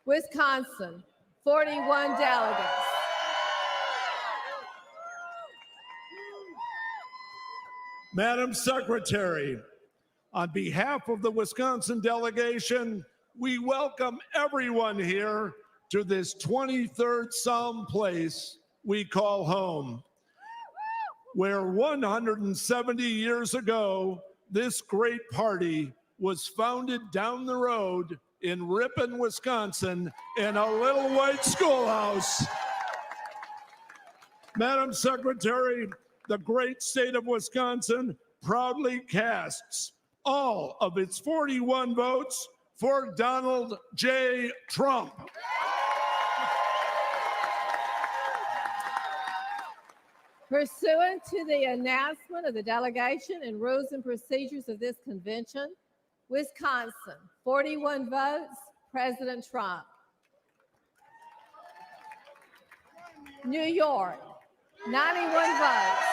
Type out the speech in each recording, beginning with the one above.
Wisconsin, 41 delegates. Madam Secretary, on behalf of the Wisconsin delegation, we welcome everyone here to this 23rd Psalm place we call home, where 170 years ago, this great party was founded down the road in Ripon, Wisconsin, in a little white schoolhouse. Madam Secretary, the great state of Wisconsin proudly casts all of its 41 votes for Donald J. Trump. Pursuant to the announcement of the delegation and rules and procedures of this convention, Wisconsin, 41 votes, President Trump. New York, 91 votes.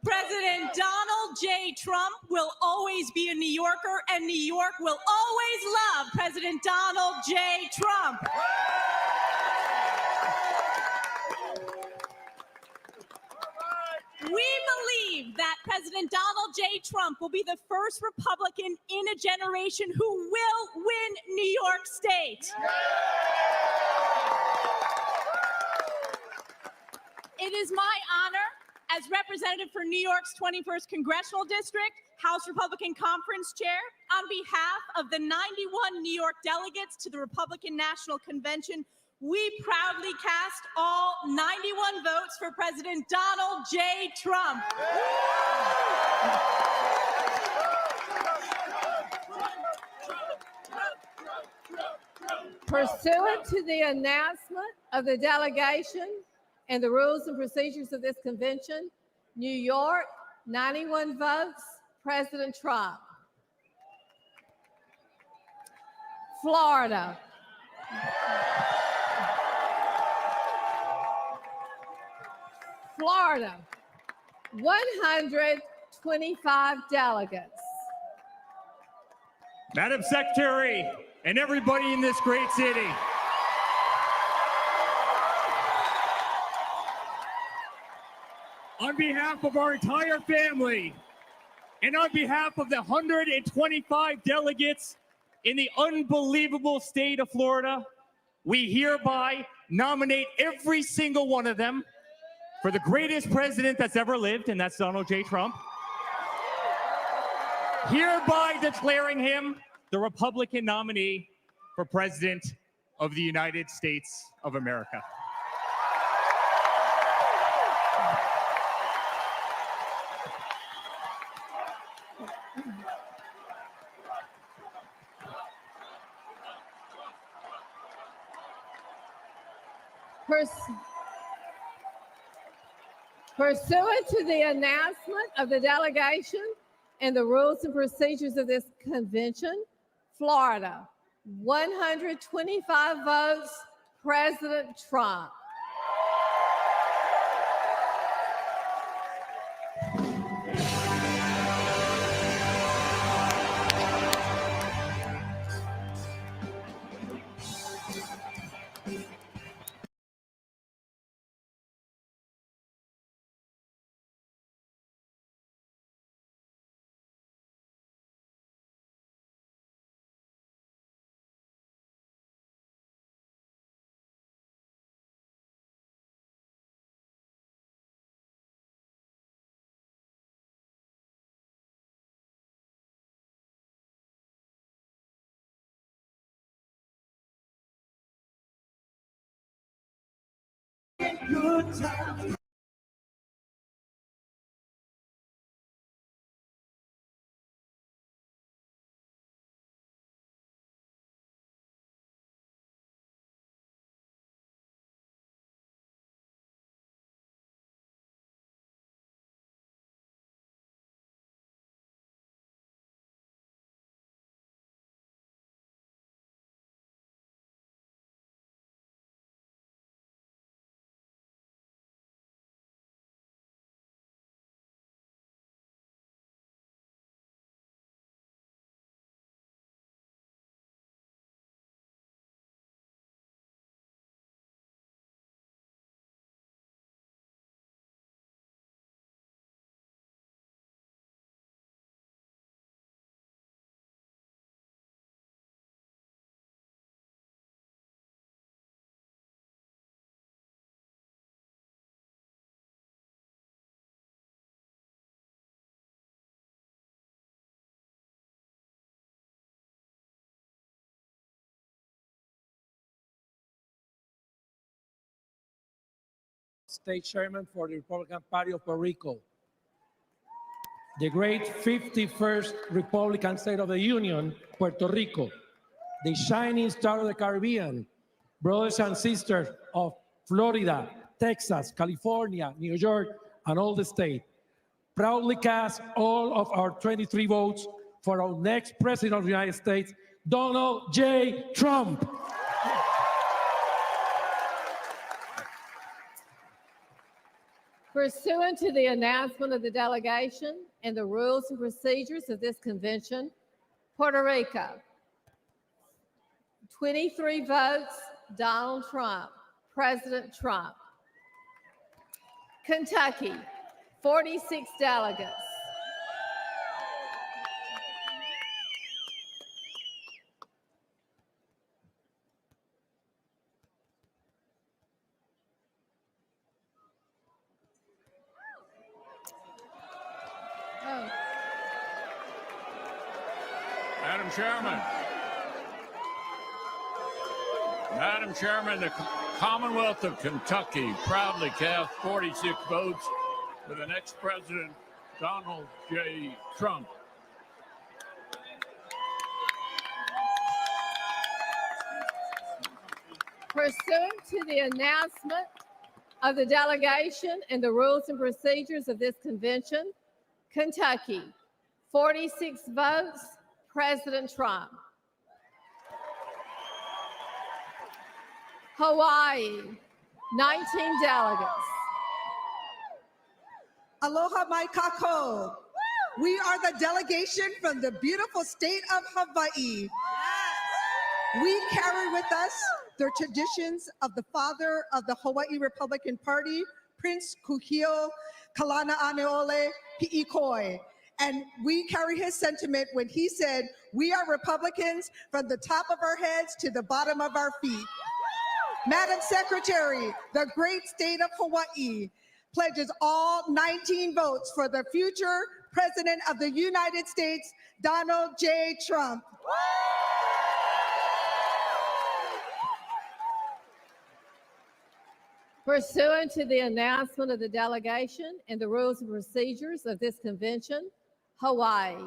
President Donald J. Trump will always be a New Yorker, and New York will always love President Donald J. Trump. We believe that President Donald J. Trump will be the first Republican in a generation who will win New York State. It is my honor, as representative for New York's 21st Congressional District, House Republican Conference Chair, on behalf of the 91 New York delegates to the Republican National Convention, we proudly cast all 91 votes for President Donald J. Trump. Pursuant to the announcement of the delegation and the rules and procedures of this convention, New York, 91 votes, President Trump. Florida, Florida, 125 delegates. Madam Secretary, and everybody in this great city, on behalf of our entire family, and on behalf of the 125 delegates in the unbelievable state of Florida, we hereby nominate every single one of them for the greatest president that's ever lived, and that's Donald J. Trump, hereby declaring him the Republican nominee for President of the United States of America. Pursuant to the announcement of the delegation and the rules and procedures of this convention, Florida, 125 votes, President Trump. Good time. State Chairman for the Republican Party of Puerto Rico. The great 51st Republican State of the Union, Puerto Rico. The shining star of the Caribbean, brothers and sisters of Florida, Texas, California, New York, and all the state. Proudly cast all of our 23 votes for our next President of the United States, Donald J. Trump. Pursuant to the announcement of the delegation and the rules and procedures of this convention, Puerto Rico, 23 votes, Donald Trump, President Trump. Kentucky, 46 delegates. Oh. Madam Chairman, the Commonwealth of Kentucky proudly cast 46 votes for the next president, Donald J. Trump. Pursuant to the announcement of the delegation and the rules and procedures of this convention, Kentucky, 46 votes, President Trump. Hawaii, 19 delegates. Aloha mai kako. We are the delegation from the beautiful state of Hawaii. We carry with us the traditions of the father of the Hawaii Republican Party, Prince Kuhio Kalana-Aneole Pi'ikoi. And we carry his sentiment when he said, "We are Republicans from the top of our heads to the bottom of our feet." Madam Secretary, the great state of Hawaii pledges all 19 votes for the future President of the United States, Donald J. Trump. Pursuant to the announcement of the delegation and the rules and procedures of this convention, Hawaii,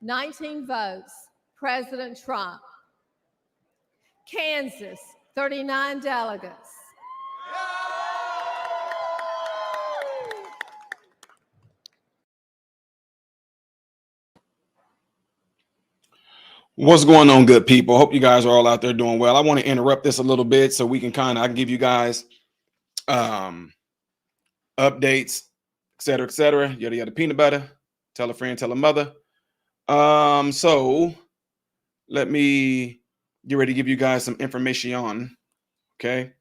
19 votes, President Trump. Kansas, 39 delegates. What's going on, good people? Hope you guys are all out there doing well. I want to interrupt this a little bit so we can I can give you guys updates, et cetera, yada yada, peanut butter. Tell a friend, tell a mother. So let me get ready to give you guys some information on. Okay.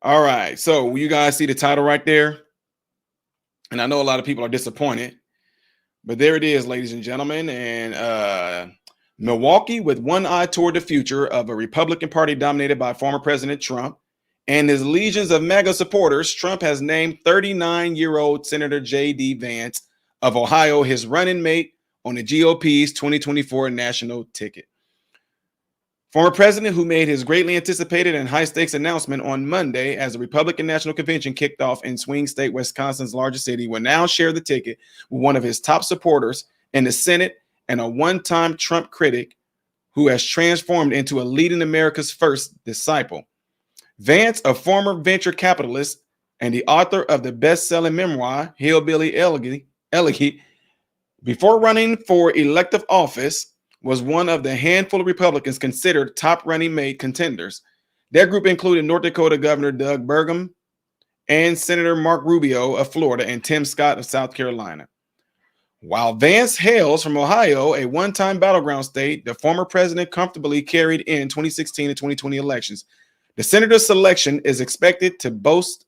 All right. So you guys see the title right there? And I know a lot of people are disappointed, but there it is, ladies and gentlemen. And Milwaukee, with one eye toward the future of a Republican Party dominated by former President Trump and his legions of MAGA supporters, Trump has named 39-year-old Senator J.D. Vance of Ohio his running mate on the GOP's 2024 national ticket. Former president, who made his greatly anticipated and high-stakes announcement on Monday as the Republican National Convention kicked off in swing state Wisconsin's largest city, will now share the ticket with one of his top supporters in the Senate and a one-time Trump critic who has transformed into a leading America's first disciple. Vance, a former venture capitalist and the author of the best-selling memoir, Hillbilly Elegy, before running for elective office, was one of the handful of Republicans considered top running mate contenders. Their group included North Dakota Governor Doug Burgum and Senator Mark Rubio of Florida and Tim Scott of South Carolina. While Vance hails from Ohio, a one-time battleground state, the former president comfortably carried in 2016 and 2020 elections. The senator's selection is expected to boost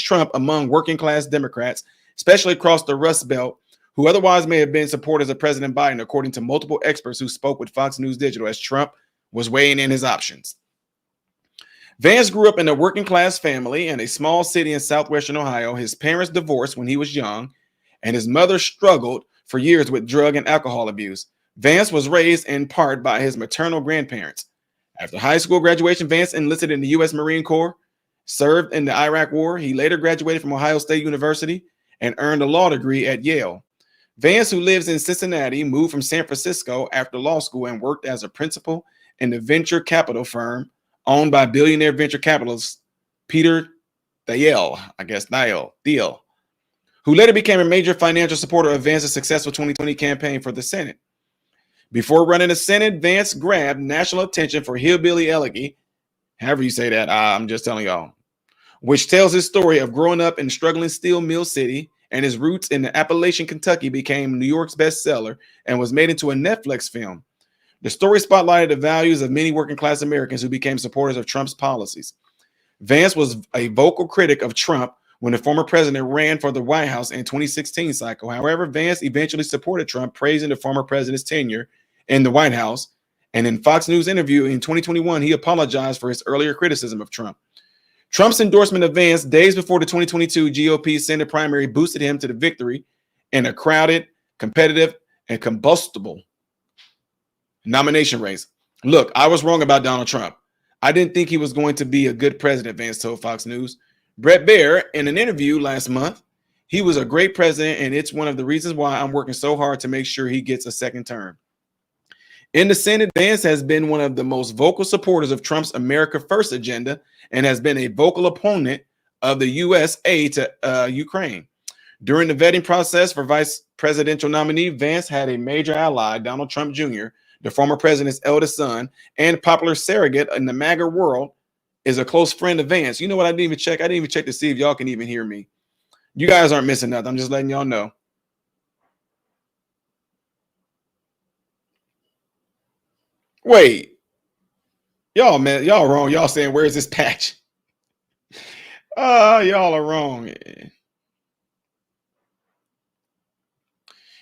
Trump among working-class Democrats, especially across the Rust Belt, who otherwise may have been supporters of President Biden, according to multiple experts who spoke with Fox News Digital as Trump was weighing in his options. Vance grew up in a working-class family in a small city in southwestern Ohio. His parents divorced when he was young, and his mother struggled for years with drug and alcohol abuse. Vance was raised in part by his maternal grandparents. After high school graduation, Vance enlisted in the U.S. Marine Corps served in the Iraq War. He later graduated from Ohio State University and earned a law degree at Yale. Vance, who lives in Cincinnati, moved from San Francisco after law school and worked as a principal in the venture capital firm owned by billionaire venture capitalist Peter Thiel, who later became a major financial supporter of Vance's successful 2020 campaign for the Senate. Before running the Senate, Vance grabbed national attention for Hillbilly Elegy, however you say that, I'm just telling y'all, which tells his story of growing up in struggling steel mill city, and his roots in Appalachian, Kentucky became New York's bestseller and was made into a Netflix film. The story spotlighted the values of many working class Americans who became supporters of Trump's policies. Vance was a vocal critic of Trump when the former president ran for the White House in 2016 cycle. However, Vance eventually supported Trump, praising the former president's tenure in the White House. And in Fox News interview in 2021, he apologized for his earlier criticism of Trump. Trump's endorsement of Vance days before the 2022 GOP Senate primary boosted him to the victory in a crowded, competitive, and combustible nomination race. Look, I was wrong about Donald Trump. I didn't think he was going to be a good president, Vance told Fox News. Brett Baer, in an interview last month, he was a great president, and it's one of the reasons why I'm working so hard to make sure he gets a second term. In the Senate, Vance has been one of the most vocal supporters of Trump's America First agenda and has been a vocal opponent of the U.S. aid to Ukraine. During the vetting process for vice presidential nominee, Vance had a major ally, Donald Trump Jr., the former president's eldest son and popular surrogate in the MAGA world, is a close friend of Vance. You know what? I didn't even check. I didn't even check to see if y'all can even hear me. You guys aren't missing nothing. I'm just letting y'all know. Wait, y'all, man, y'all wrong. Y'all saying, where's this patch? Y'all are wrong.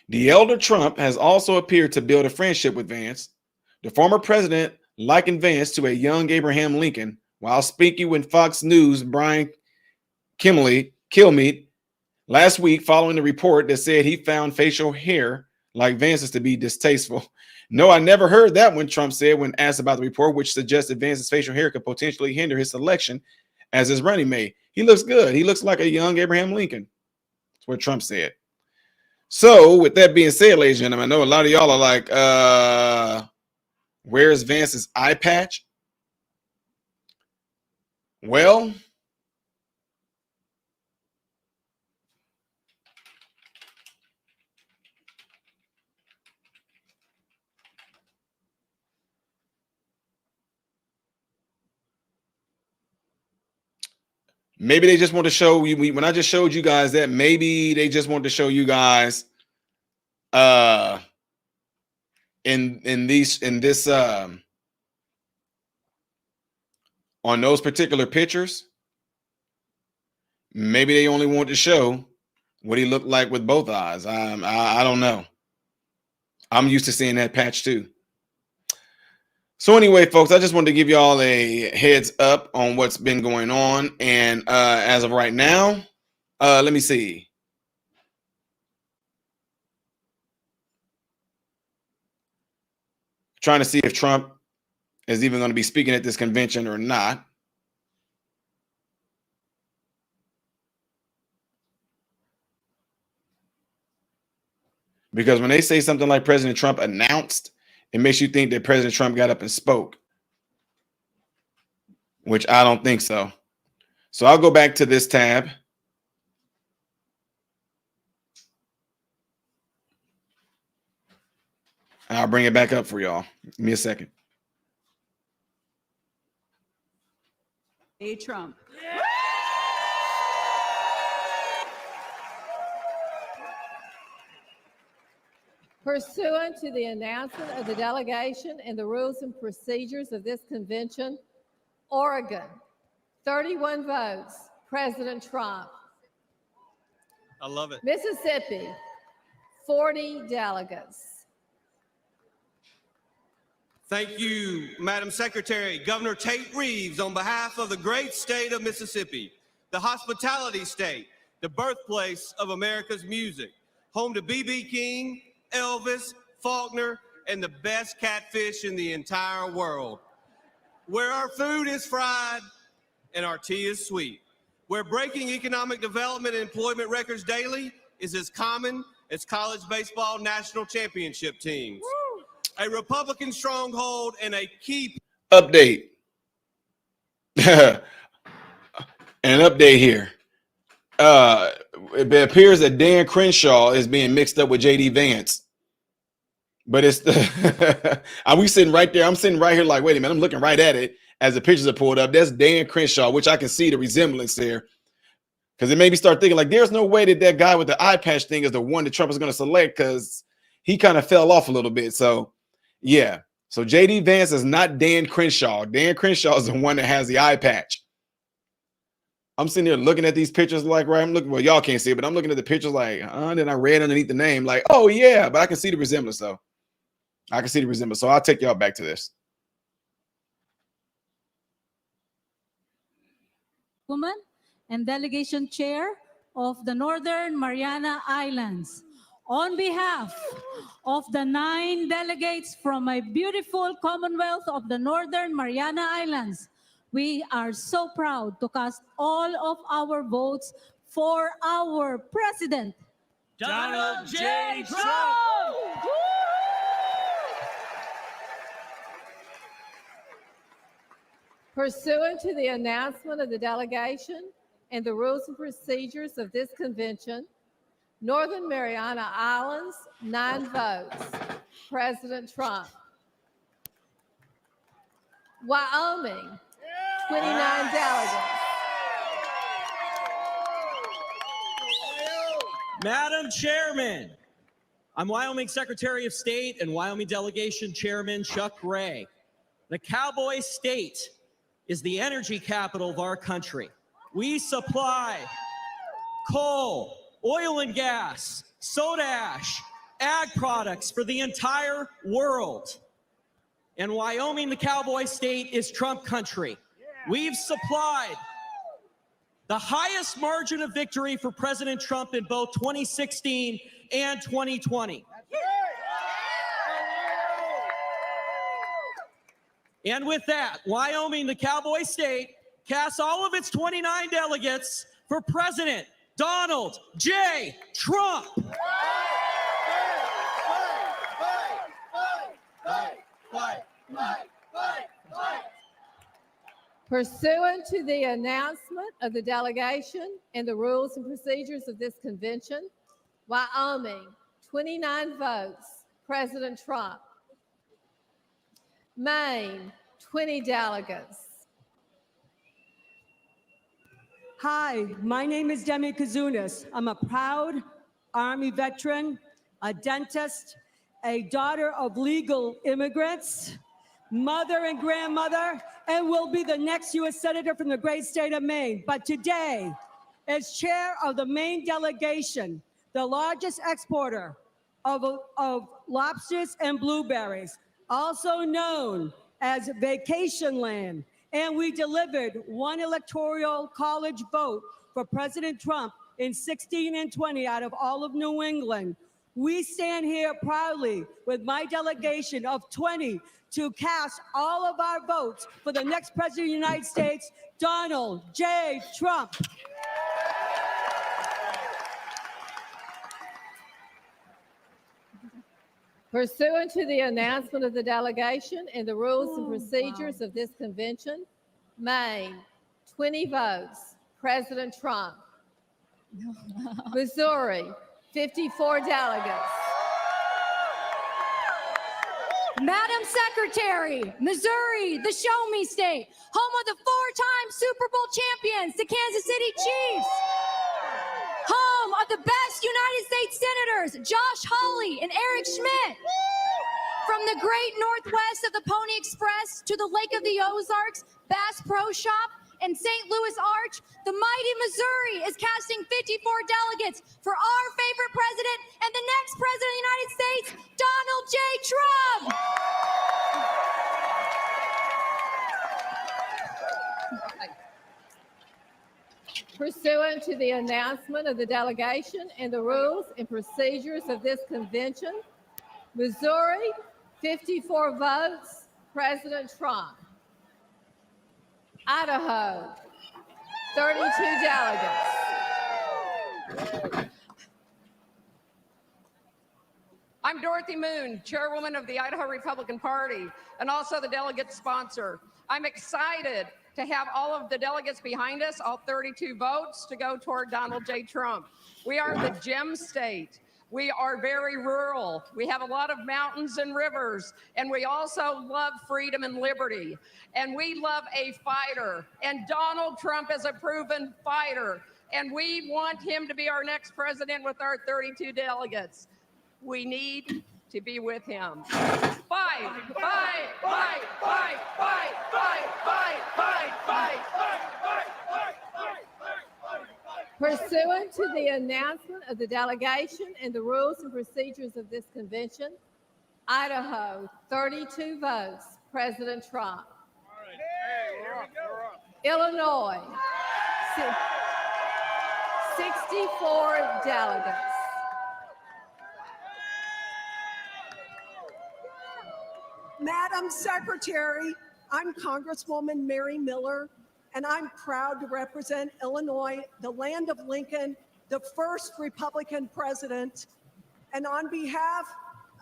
The elder Trump has also appeared to build a friendship with Vance. The former president likened Vance to a young Abraham Lincoln, while speaking with Fox News' Brian Kilmeade last week following the report that said he found facial hair like Vance's to be distasteful. No, I never heard that one, Trump said when asked about the report, which suggested Vance's facial hair could potentially hinder his selection as his running mate. He looks good. He looks like a young Abraham Lincoln. That's what Trump said. So with that being said, ladies and gentlemen, I know a lot of y'all are like, where's Vance's eye patch? Well, maybe they just want to show you, when I just showed you guys that, maybe they just want to show you guys in this on those particular pictures, maybe they only want to show what he looked like with both eyes. I don't know. I'm used to seeing that patch too. So anyway, folks, I just wanted to give you all a heads up on what's been going on. And as of right now, let me see. Trying to see if Trump is even going to be speaking at this convention or not. Because when they say something like President Trump announced, it makes you think that President Trump got up and spoke, which I don't think so. So I'll go back to this tab. And I'll bring it back up for y'all. Give me a second. Hey, Trump. Pursuant to the announcement of the delegation and the rules and procedures of this convention, Oregon, 31 votes, President Trump. I love it. Mississippi, 40 delegates. Thank you, Madam Secretary. Governor Tate Reeves, on behalf of the great state of Mississippi, the hospitality state, the birthplace of America's music, home to B.B. King, Elvis, Faulkner, and the best catfish in the entire world. Where our food is fried and our tea is sweet. Where breaking economic development and employment records daily is as common as college baseball national championship teams. A Republican stronghold and a key Update. An update here. It appears that Dan Crenshaw is being mixed up with JD Vance. But it's the we sitting right there. I'm sitting right here like, wait a minute, I'm looking right at it as the pictures are pulled up. That's Dan Crenshaw, which I can see the resemblance there. Because it made me start thinking, like, there's no way that that guy with the eye patch thing is the one that Trump is going to select, because he kind of fell off a little bit. So, yeah. So JD Vance is not Dan Crenshaw. Dan Crenshaw is the one that has the eye patch. I'm sitting here looking at these pictures like, right, I'm looking, well, y'all can't see it, but I'm looking at the pictures like, then I read underneath the name like, oh, yeah, but I can see the resemblance, though. I can see the resemblance. So I'll take y'all back to this. Woman and delegation chair of the Northern Mariana Islands. On behalf of the 9 delegates from my beautiful Commonwealth of the Northern Mariana Islands, we are so proud to cast all of our votes for our President, Donald J. Trump! Pursuant to the announcement of the delegation and the rules and procedures of this convention, Northern Mariana Islands, 9 votes, President Trump. Wyoming, 29 delegates. Madam Chairman, I'm Wyoming Secretary of State and Wyoming Delegation Chairman Chuck Ray. The Cowboy State is the energy capital of our country. We supply coal, oil and gas, soda ash, ag products for the entire world. And Wyoming, the Cowboy State, is Trump country. We've supplied the highest margin of victory for President Trump in both 2016 and 2020. And with that, Wyoming, the Cowboy State, casts all of its 29 delegates for President Donald J. Trump. Pursuant to the announcement of the delegation and the rules and procedures of this convention, Wyoming, 29 votes, President Trump. Maine, 20 delegates. Hi, my name is Demi Kazunas. I'm a proud Army veteran, a dentist, a daughter of legal immigrants, mother and grandmother, and will be the next U.S. Senator from the great state of Maine. But today, as chair of the Maine delegation, the largest exporter of lobsters and blueberries, also known as Vacation Land, and we delivered 1 electoral college vote for President Trump in 16 and 20 out of all of New England. We stand here proudly with my delegation of 20 to cast all of our votes for the next President of the United States, Donald J. Trump. Pursuant to the announcement of the delegation and the rules and procedures of this convention, Maine, 20 votes, President Trump. Missouri, 54 delegates. Madam Secretary, Missouri, the Show Me State, home of the 4-time Super Bowl champions, the Kansas City Chiefs. Home of the best United States Senators, Josh Hawley and Eric Schmidt. From the great Northwest of the Pony Express to the Lake of the Ozarks, Bass Pro Shop, and St. Louis Arch, the mighty Missouri is casting 54 delegates for our favorite president and the next president of the United States, Donald J. Trump. Pursuant to the announcement of the delegation and the rules and procedures of this convention, Missouri, 54 votes, President Trump. Idaho, 32 delegates. I'm Dorothy Moon, chairwoman of the Idaho Republican Party, and also the delegate sponsor. I'm excited to have all of the delegates behind us, all 32 votes, to go toward Donald J. Trump. We are the gem state. We are very rural. We have a lot of mountains and rivers, and we also love freedom and liberty. And we love a fighter, and Donald Trump is a proven fighter, and we want him to be our next president with our 32 delegates. We need to be with him. Fight, fight, fight, fight, fight, fight, fight, fight, fight, fight, Pursuant to the announcement of the delegation and the rules and procedures of this convention, Idaho, 32 votes, President Trump. Illinois, 64 delegates. Madam Secretary, I'm Congresswoman Mary Miller, and I'm proud to represent Illinois, the land of Lincoln, the first Republican president. And on behalf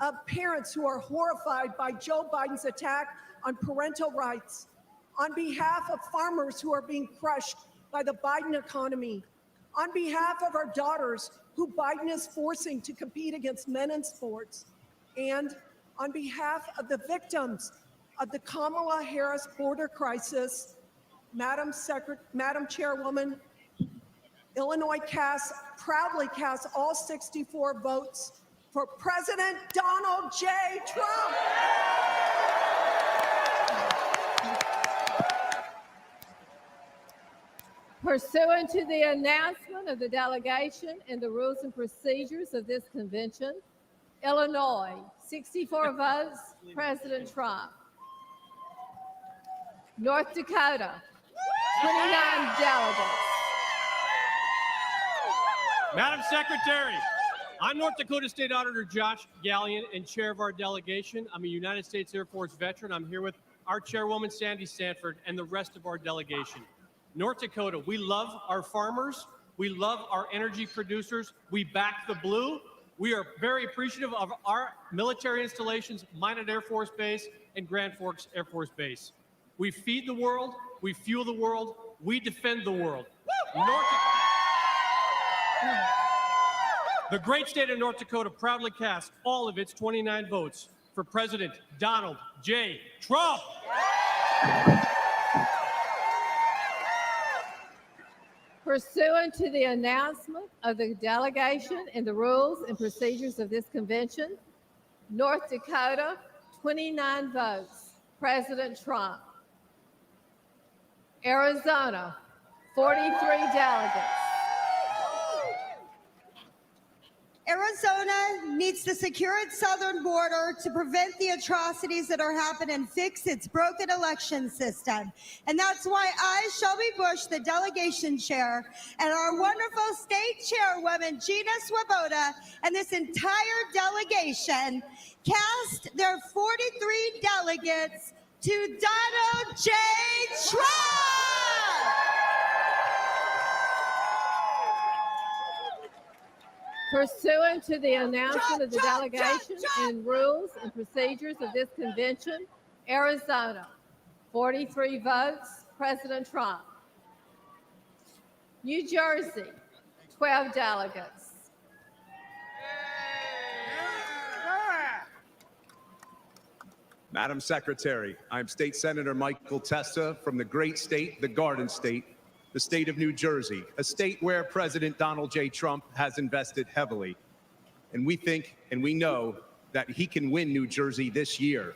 of parents who are horrified by Joe Biden's attack on parental rights, on behalf of farmers who are being crushed by the Biden economy, on behalf of our daughters who Biden is forcing to compete against men in sports, and on behalf of the victims of the Kamala Harris border crisis, Madam Chairwoman, Illinois proudly casts all 64 votes for President Donald J. Trump. Pursuant to the announcement of the delegation and the rules and procedures of this convention, Illinois, 64 votes, President Trump. North Dakota, 29 delegates. Madam Secretary, I'm North Dakota State Auditor Josh Gallion and chair of our delegation. I'm a United States Air Force veteran. I'm here with our chairwoman, Sandy Sanford, and the rest of our delegation. North Dakota, we love our farmers. We love our energy producers. We back the blue. We are very appreciative of our military installations, Minot Air Force Base and Grand Forks Air Force Base. We feed the world, we fuel the world, we defend the world. The great state of North Dakota proudly casts all of its 29 votes for President Donald J. Trump. Pursuant to the announcement of the delegation and the rules and procedures of this convention, North Dakota, 29 votes, President Trump. Arizona, 43 delegates. Arizona needs to secure its southern border to prevent the atrocities that are happening and fix its broken election system. And that's why I, Shelby Bush, the delegation chair, and our wonderful state chairwoman, Gina Swoboda, and this entire delegation cast their 43 delegates to Donald J. Trump! Pursuant to the announcement of the delegation and rules and procedures of this convention, Arizona, 43 votes, President Trump. New Jersey, 12 delegates. Madam Secretary, I'm State Senator Michael Testa from the great state, the Garden State, the state of New Jersey, a state where President Donald J. Trump has invested heavily. And we think and we know that he can win New Jersey this year.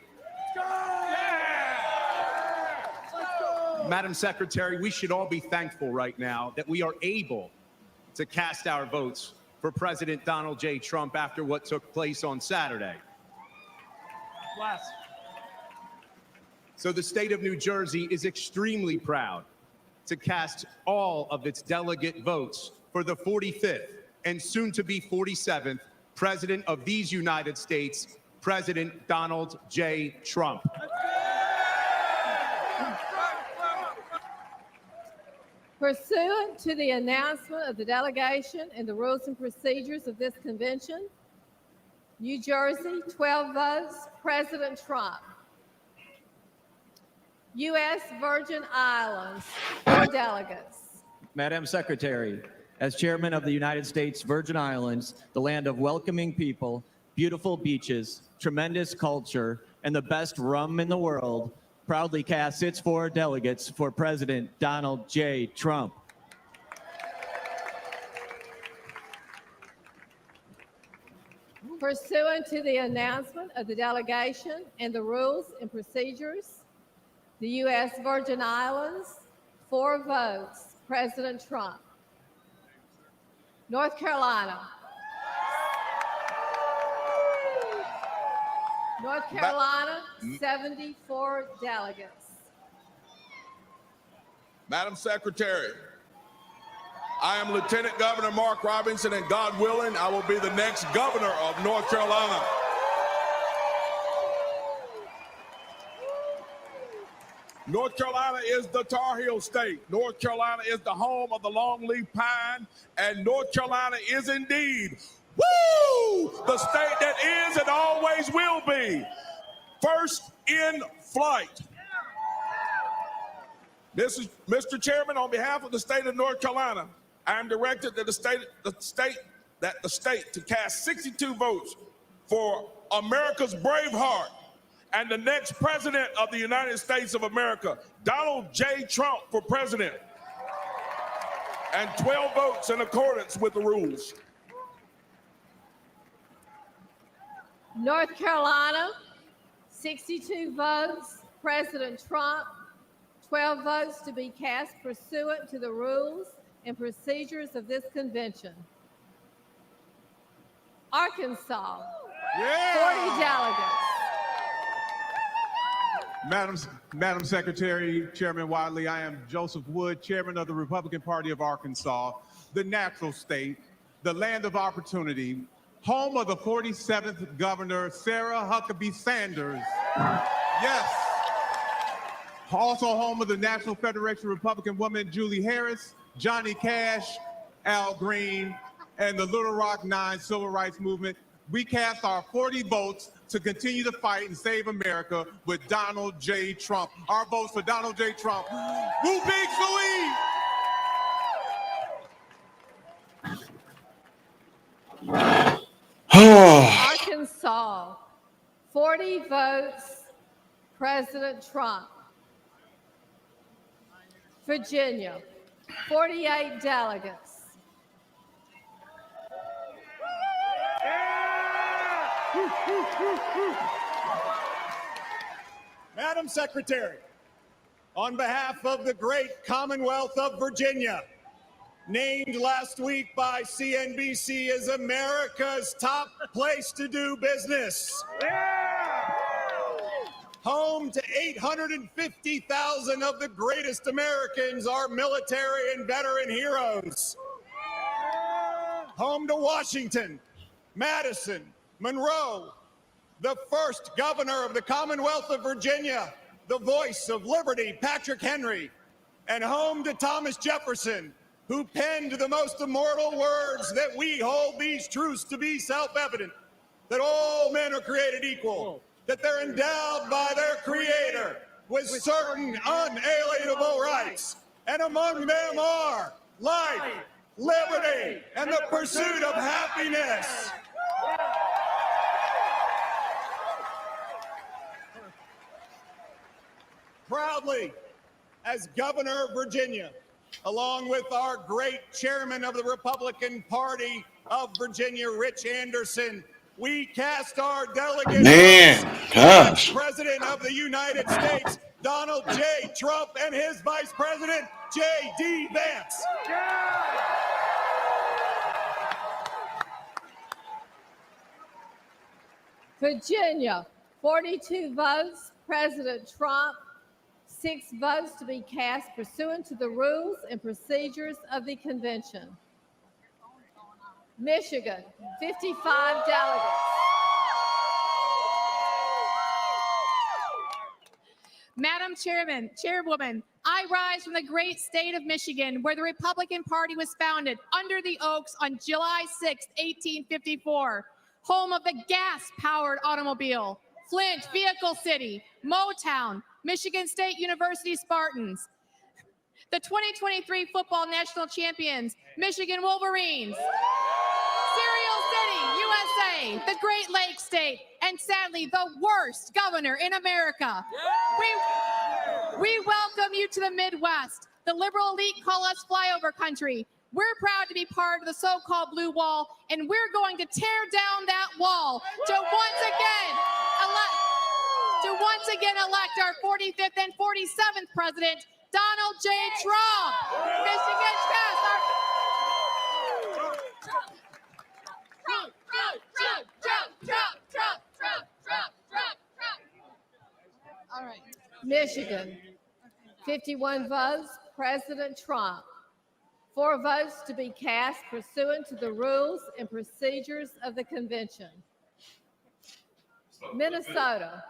Madam Secretary, we should all be thankful right now that we are able to cast our votes for President Donald J. Trump after what took place on Saturday. So the state of New Jersey is extremely proud to cast all of its delegate votes for the 45th and soon to be 47th President of these United States, President Donald J. Trump. Pursuant to the announcement of the delegation and the rules and procedures of this convention, New Jersey, 12 votes, President Trump. U.S. Virgin Islands, 4 delegates. Madam Secretary, as chairman of the United States Virgin Islands, the land of welcoming people, beautiful beaches, tremendous culture, and the best rum in the world, proudly casts its 4 delegates for President Donald J. Trump. Pursuant to the announcement of the delegation and the rules and procedures, the U.S. Virgin Islands, 4 votes, President Trump. North Carolina. North Carolina, 74 delegates. Madam Secretary, I am Lieutenant Governor Mark Robinson, and God willing, I will be the next governor of North Carolina. North Carolina is the Tar Heel state. North Carolina is the home of the longleaf pine, and North Carolina is indeed, woo, the state that is and always will be first in flight. Mr. Chairman, on behalf of the state of North Carolina, I am directed that the state to cast 62 votes for America's Braveheart and the next president of the United States of America, Donald J. Trump, for president, and 12 votes in accordance with the rules. North Carolina, 62 votes, President Trump, 12 votes to be cast pursuant to the rules and procedures of this convention. Arkansas, 40 delegates. Madam Secretary, Chairman Wadley, I am Joseph Wood, Chairman of the Republican Party of Arkansas, the natural state, the land of opportunity, home of the 47th Governor, Sarah Huckabee Sanders. Yes. Also home of the National Federation of Republican Women, Julie Harris, Johnny Cash, Al Green, and the Little Rock 9 Civil Rights Movement. We cast our 40 votes to continue to fight and save America with Donald J. Trump. Our votes for Donald J. Trump. Woo big Arkansas, 40 votes, President Trump. Virginia, 48 delegates. Madam Secretary, on behalf of the great Commonwealth of Virginia, named last week by CNBC as America's top place to do business. Home to 850,000 of the greatest Americans, our military and veteran heroes. Home to Washington, Madison, Monroe, the first governor of the Commonwealth of Virginia, the voice of liberty, Patrick Henry, and home to Thomas Jefferson, who penned the most immortal words that we hold these truths to be self-evident, that all men are created equal, that they're endowed by their Creator with certain unalienable rights, and among them are life, liberty, and the pursuit of happiness. Proudly, as governor of Virginia, along with our great chairman of the Republican Party of Virginia, Rich Anderson, we cast our delegate gosh. President of the United States, Donald J. Trump, and his Vice President, J.D. Vance. Virginia, 42 votes, President Trump, 6 votes to be cast pursuant to the rules and procedures of the convention. Michigan, 55 delegates. Madam Chairwoman, I rise from the great state of Michigan, where the Republican Party was founded under the Oaks on July 6, 1854, home of the gas-powered automobile, Flint Vehicle City, Motown, Michigan State University Spartans, the 2023 football national champions, Michigan Wolverines, Cereal City, USA, the Great Lakes State, and sadly, the worst governor in America. We welcome you to the Midwest. The liberal elite call us flyover country. We're proud to be part of the so-called blue wall, and we're going to tear down that wall to once again elect our 45th and 47th president, Donald J. Trump. Michigan's best. All right. Michigan, 51 votes, President Trump. 4 votes to be cast pursuant to the rules and procedures of the convention. Minnesota,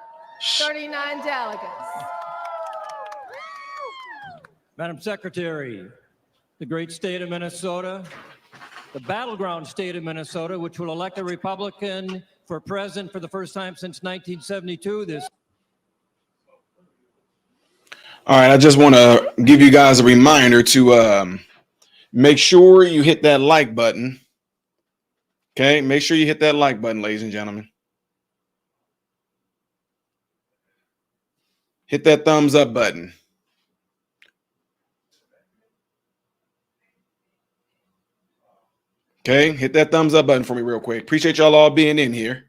39 delegates. Madam Secretary, the great state of Minnesota, the battleground state of Minnesota, which will elect a Republican for president for the first time since 1972. All right, I just want to give you guys a reminder to make sure you hit that like button. Okay, make sure you hit that like button, ladies and gentlemen. Hit that thumbs up button. Okay, hit that thumbs up button for me real quick. Appreciate y'all all being in here.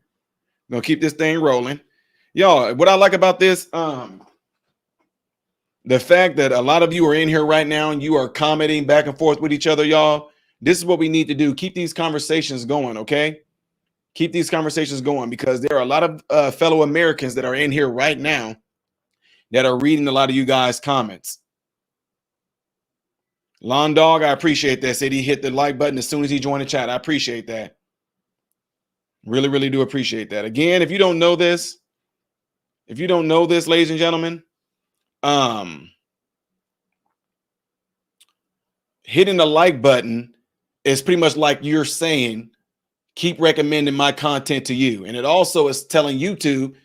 Gonna keep this thing rolling. Y'all, what I like about this, the fact that a lot of you are in here right now and you are commenting back and forth with each other, y'all. This is what we need to do. Keep these conversations going, okay? Keep these conversations going, because there are a lot of fellow Americans that are in here right now that are reading a lot of you guys' comments. Lawn Dog, I appreciate that. Said he hit the like button as soon as he joined the chat. I appreciate that. Really, really do appreciate that. Again, if you don't know this, ladies and gentlemen, hitting the like button is pretty much like you're saying, keep recommending my content to you. And it also is telling YouTube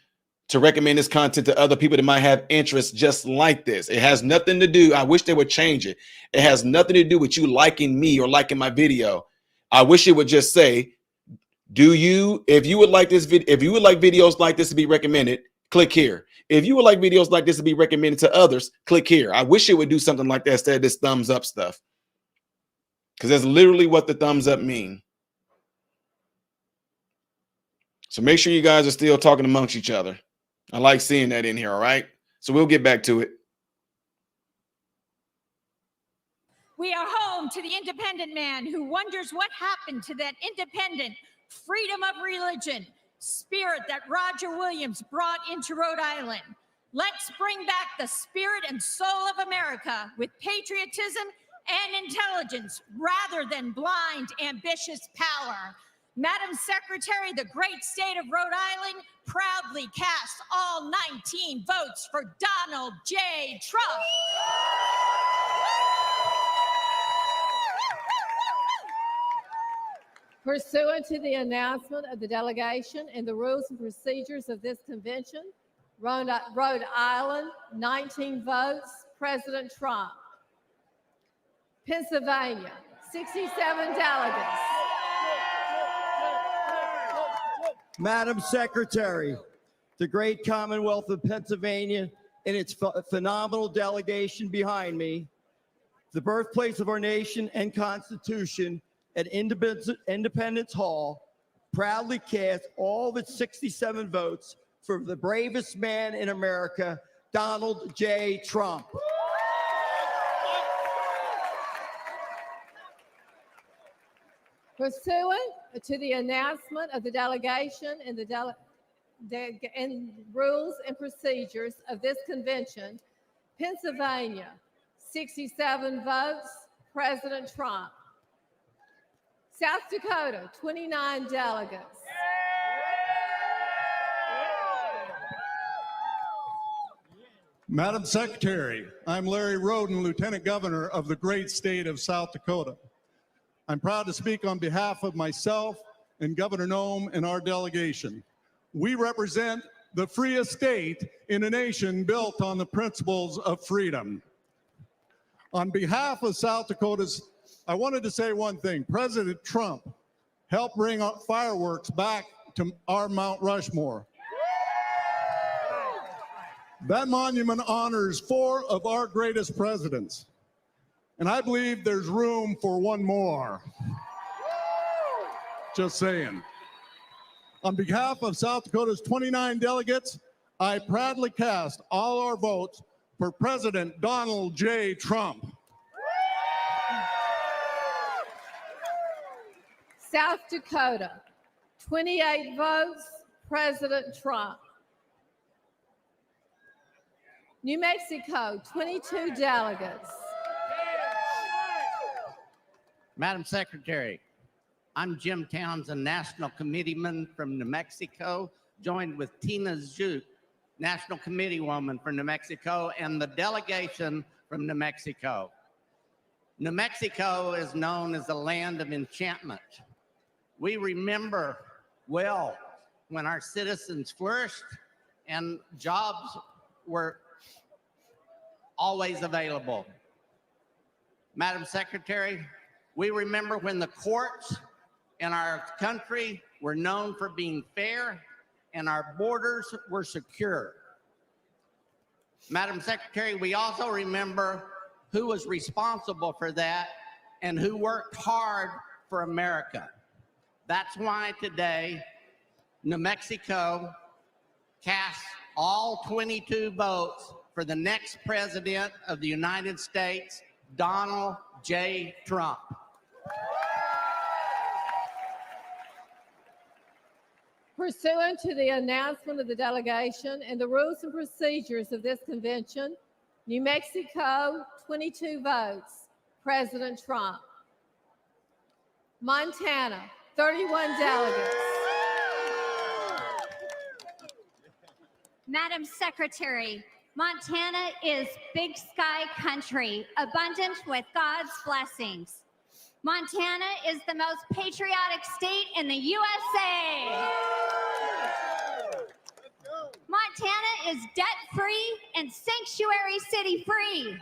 to recommend this content to other people that might have interests just like this. It has nothing to do. I wish they would change it. It has nothing to do with you liking me or liking my video. I wish it would just say, if you would like this video, if you would like videos like this to be recommended, click here. If you would like videos like this to be recommended to others, click here. I wish it would do something like that instead of this thumbs up stuff, because that's literally what the thumbs up mean. So make sure you guys are still talking amongst each other. I like seeing that in here. All right. So we'll get back to it. We are home to the independent man who wonders what happened to that independent freedom of religion spirit that Roger Williams brought into Rhode Island. Let's bring back the spirit and soul of America with patriotism and intelligence rather than blind, ambitious power. Madam Secretary, the great state of Rhode Island proudly casts all 19 votes for Donald J. Trump. Pursuant to the announcement of the delegation and the rules and procedures of this convention, Rhode Island, 19 votes, President Trump. Pennsylvania, 67 delegates. Madam Secretary, the great Commonwealth of Pennsylvania and its phenomenal delegation behind me, the birthplace of our nation and Constitution at Independence Hall, proudly cast all of its 67 votes for the bravest man in America, Donald J. Trump. Pursuant to the announcement of the delegation and the rules and procedures of this convention, Pennsylvania, 67 votes, President Trump. South Dakota, 29 delegates. Madam Secretary, I'm Larry Roden, Lieutenant Governor of the great state of South Dakota. I'm proud to speak on behalf of myself and Governor Noem and our delegation. We represent the freest state in a nation built on the principles of freedom. On behalf of South Dakotans, I wanted to say one thing. President Trump helped bring fireworks back to our Mount Rushmore. That monument honors 4 of our greatest presidents. And I believe there's room for one more. Just saying. On behalf of South Dakota's 29 delegates, I proudly cast all our votes for President Donald J. Trump. South Dakota, 28 votes, President Trump. New Mexico, 22 delegates. Madam Secretary, I'm Jim Townsend, National Committeeman from New Mexico, joined with Tina Zhuk, National Committeewoman from New Mexico, and the delegation from New Mexico. New Mexico is known as the land of enchantment. We remember well when our citizens flourished and jobs were always available. Madam Secretary, we remember when the courts in our country were known for being fair and our borders were secure. Madam Secretary, we also remember who was responsible for that and who worked hard for America. That's why today, New Mexico casts all 22 votes for the next president of the United States, Donald J. Trump. Pursuant to the announcement of the delegation and the rules and procedures of this convention, New Mexico, 22 votes, President Trump. Montana, 31 delegates. Madam Secretary, Montana is big sky country, abundant with God's blessings. Montana is the most patriotic state in the USA. Montana is debt-free and sanctuary city-free.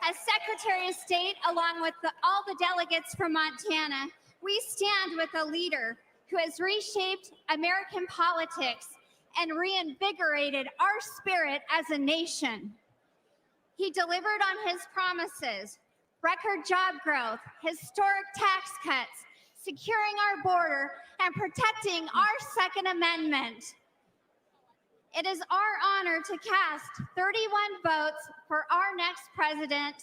As Secretary of State, along with all the delegates from Montana, we stand with a leader who has reshaped American politics and reinvigorated our spirit as a nation. He delivered on his promises, record job growth, historic tax cuts, securing our border, and protecting our Second Amendment. It is our honor to cast 31 votes for our next president,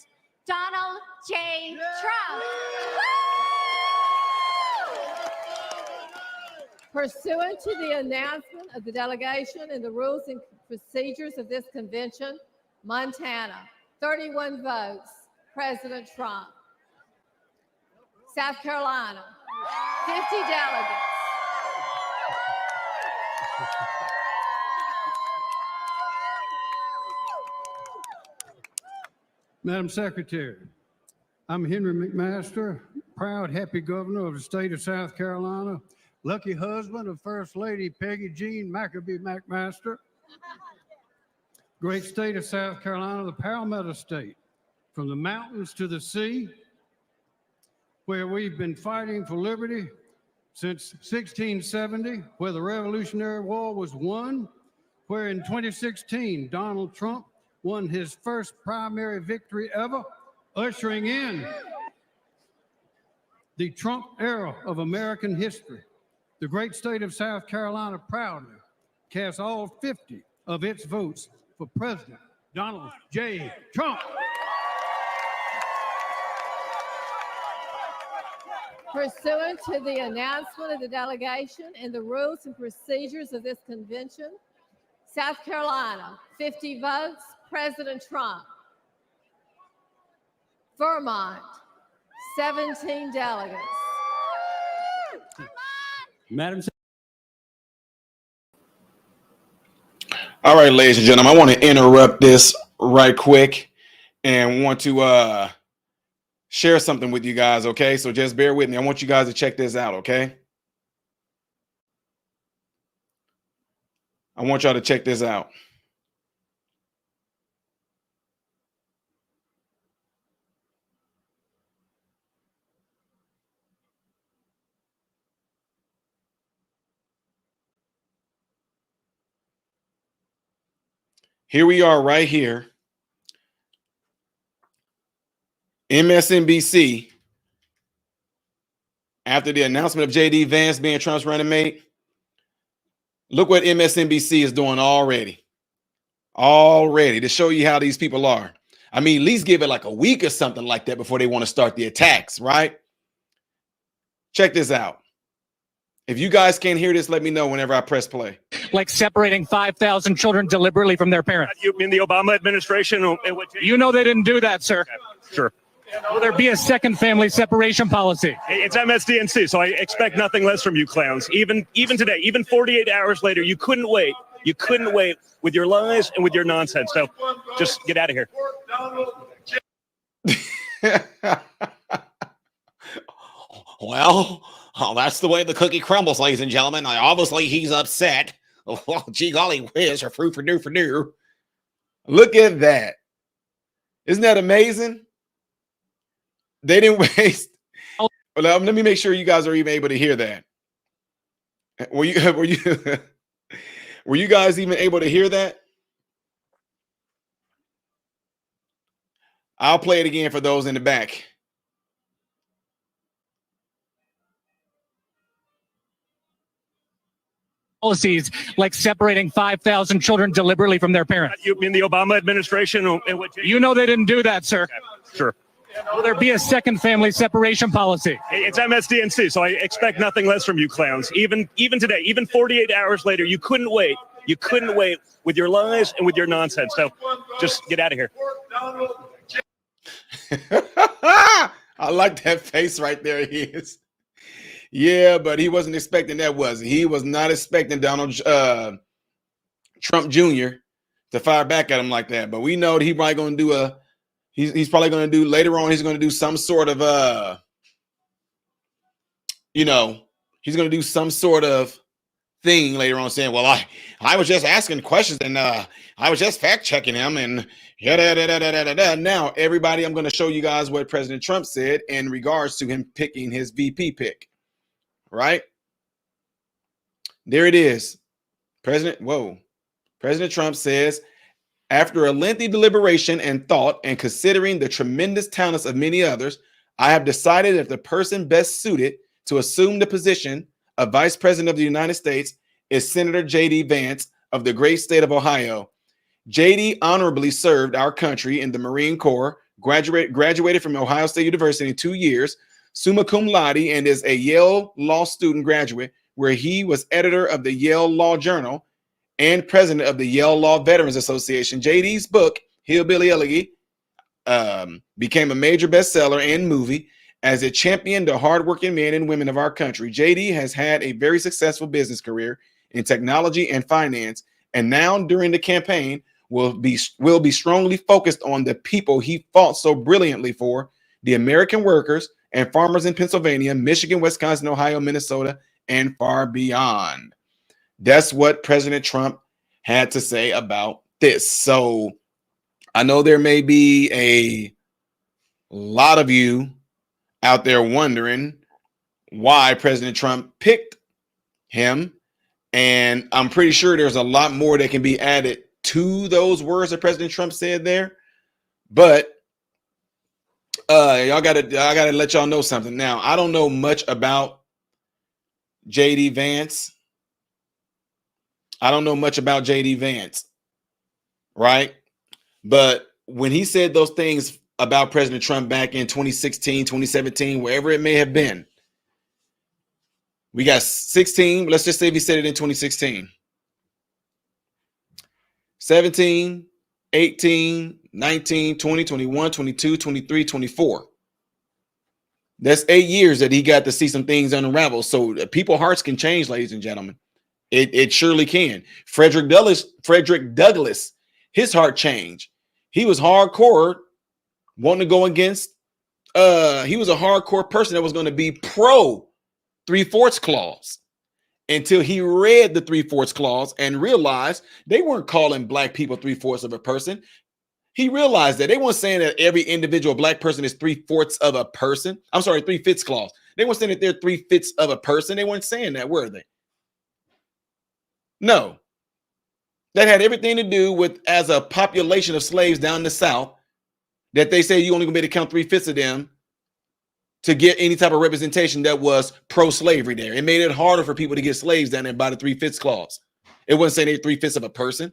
Donald J. Trump. Pursuant to the announcement of the delegation and the rules and procedures of this convention, Montana, 31 votes, President Trump. South Carolina, 50 delegates. Madam Secretary, I'm Henry McMaster, proud, happy governor of the state of South Carolina, lucky husband of First Lady Peggy Jean Maccabee McMaster. Great state of South Carolina, the Palmetto State, from the mountains to the sea, where we've been fighting for liberty since 1670, where the Revolutionary War was won, where in 2016, Donald Trump won his first primary victory ever, ushering in the Trump era of American history. The great state of South Carolina proudly casts all 50 of its votes for President Donald J. Trump. Pursuant to the announcement of the delegation and the rules and procedures of this convention, South Carolina, 50 votes, President Trump. Vermont, 17 delegates. Madam All right, ladies and gentlemen, I want to interrupt this right quick and want to share something with you guys, okay? So just bear with me. I want you guys to check this out, okay? I want y'all to check this out. Here we are right here. MSNBC, after the announcement of J.D. Vance being Trump's running mate, look what MSNBC is doing already. Already, to show you how these people are. I mean, at least give it like a week or something like that before they want to start the attacks, right? Check this out. If you guys can't hear this, let me know whenever I press play. Like separating 5,000 children deliberately from their parents. You mean the Obama administration? You know they didn't do that, sir. Okay. Sure. Will there be a second family separation policy? It's MSDNC, so I expect nothing less from you clowns. Even today, even 48 hours later, you couldn't wait. You couldn't wait with your lies and with your nonsense. So just get out of here. Well, that's the way the cookie crumbles, ladies and gentlemen. Obviously, he's upset. Well, gee golly whiz, or fruit for do. Look at that. Isn't that amazing? They didn't waste. Well, let me make sure you guys are even able to hear that. Were you guys even able to hear that? I'll play it again for those in the back. Policies like separating 5,000 children deliberately from their parents. You mean the Obama administration? You know they didn't do that, sir. Okay. Sure. Will there be a second family separation policy? It's MSDNC, so I expect nothing less from you clowns. Even today, even 48 hours later, you couldn't wait. You couldn't wait with your lies and with your nonsense. So just get out of here. I like that face right there. He is. Yeah, but he wasn't expecting that, was he? He was not expecting Donald Trump Jr. to fire back at him like that. But we know that he's probably going to do he's probably going to do later on. He's going to do some sort of he's going to do some sort of thing later on, saying, "Well, I was just asking questions and I was just fact checking him and yada. Now, everybody, I'm going to show you guys what President Trump said in regards to him picking his VP pick. Right there it is. President Trump says, after a lengthy deliberation and thought and considering the tremendous talents of many others, I have decided that the person best suited to assume the position of Vice President of the United States is Senator J.D. Vance of the great state of Ohio. J.D. honorably served our country in the Marine Corps, graduated from Ohio State University in 2 years, summa cum laude, and is a Yale Law student graduate, where he was editor of the Yale Law Journal and president of the Yale Law Veterans Association. JD's book, Hillbilly Elegy, became a major bestseller and movie as it championed the hardworking men and women of our country. JD has had a very successful business career in technology and finance, and now during the campaign will be strongly focused on the people he fought so brilliantly for, the American workers and farmers in Pennsylvania, Michigan, Wisconsin, Ohio, Minnesota, and far beyond. That's what President Trump had to say about this. So I know there may be a lot of you out there wondering why President Trump picked him. And I'm pretty sure there's a lot more that can be added to those words that President Trump said there. But I gotta let y'all know something. Now, I don't know much about J.D. Vance. Right? But when he said those things about President Trump back in 2016, 2017, wherever it may have been, we got 16. Let's just say if he said it in 2016, 17, 18, 19, 20, 21, 22, 23, 24. That's 8 years that he got to see some things unravel. So people's hearts can change, ladies and gentlemen. It surely can. Frederick Douglass, his heart changed. He was hardcore, wanting to go against. He was a hardcore person that was going to be pro 3/4 clause until he read the 3/4 clause and realized they weren't calling black people 3/4 of a person. He realized that they weren't saying that every individual black person is 3/4 of a person. I'm sorry, 3/5 clause. They weren't saying that they're 3/5 of a person. They weren't saying that, were they? No. That had everything to do with, as a population of slaves down in the South, that they say you only gonna be able to count 3/5 of them to get any type of representation that was pro-slavery there. It made it harder for people to get slaves down there by the 3/5 clause. It wasn't saying they're 3/5 of a person.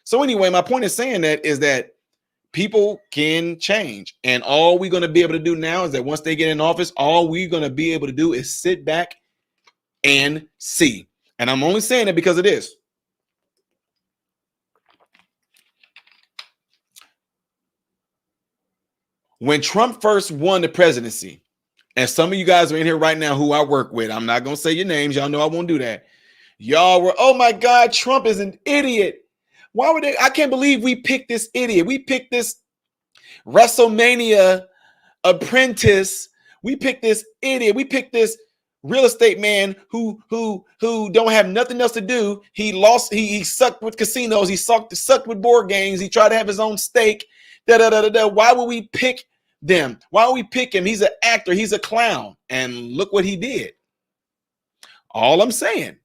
So anyway, my point is saying that is that people can change. And all we're going to be able to do now is that once they get in office, all we're going to be able to do is sit back and see. And I'm only saying it because of this. When Trump first won the presidency, and some of you guys are in here right now who I work with, I'm not going to say your names. Y'all know I won't do that. Y'all were, oh my God, Trump is an idiot. Why would they? I can't believe we picked this idiot. We picked this WrestleMania apprentice. We picked this idiot. We picked this real estate man who don't have nothing else to do. He lost. He sucked with casinos. He sucked with board games. He tried to have his own stake. Why would we pick them? Why would we pick him? He's an actor. He's a clown. And look what he did. All I'm saying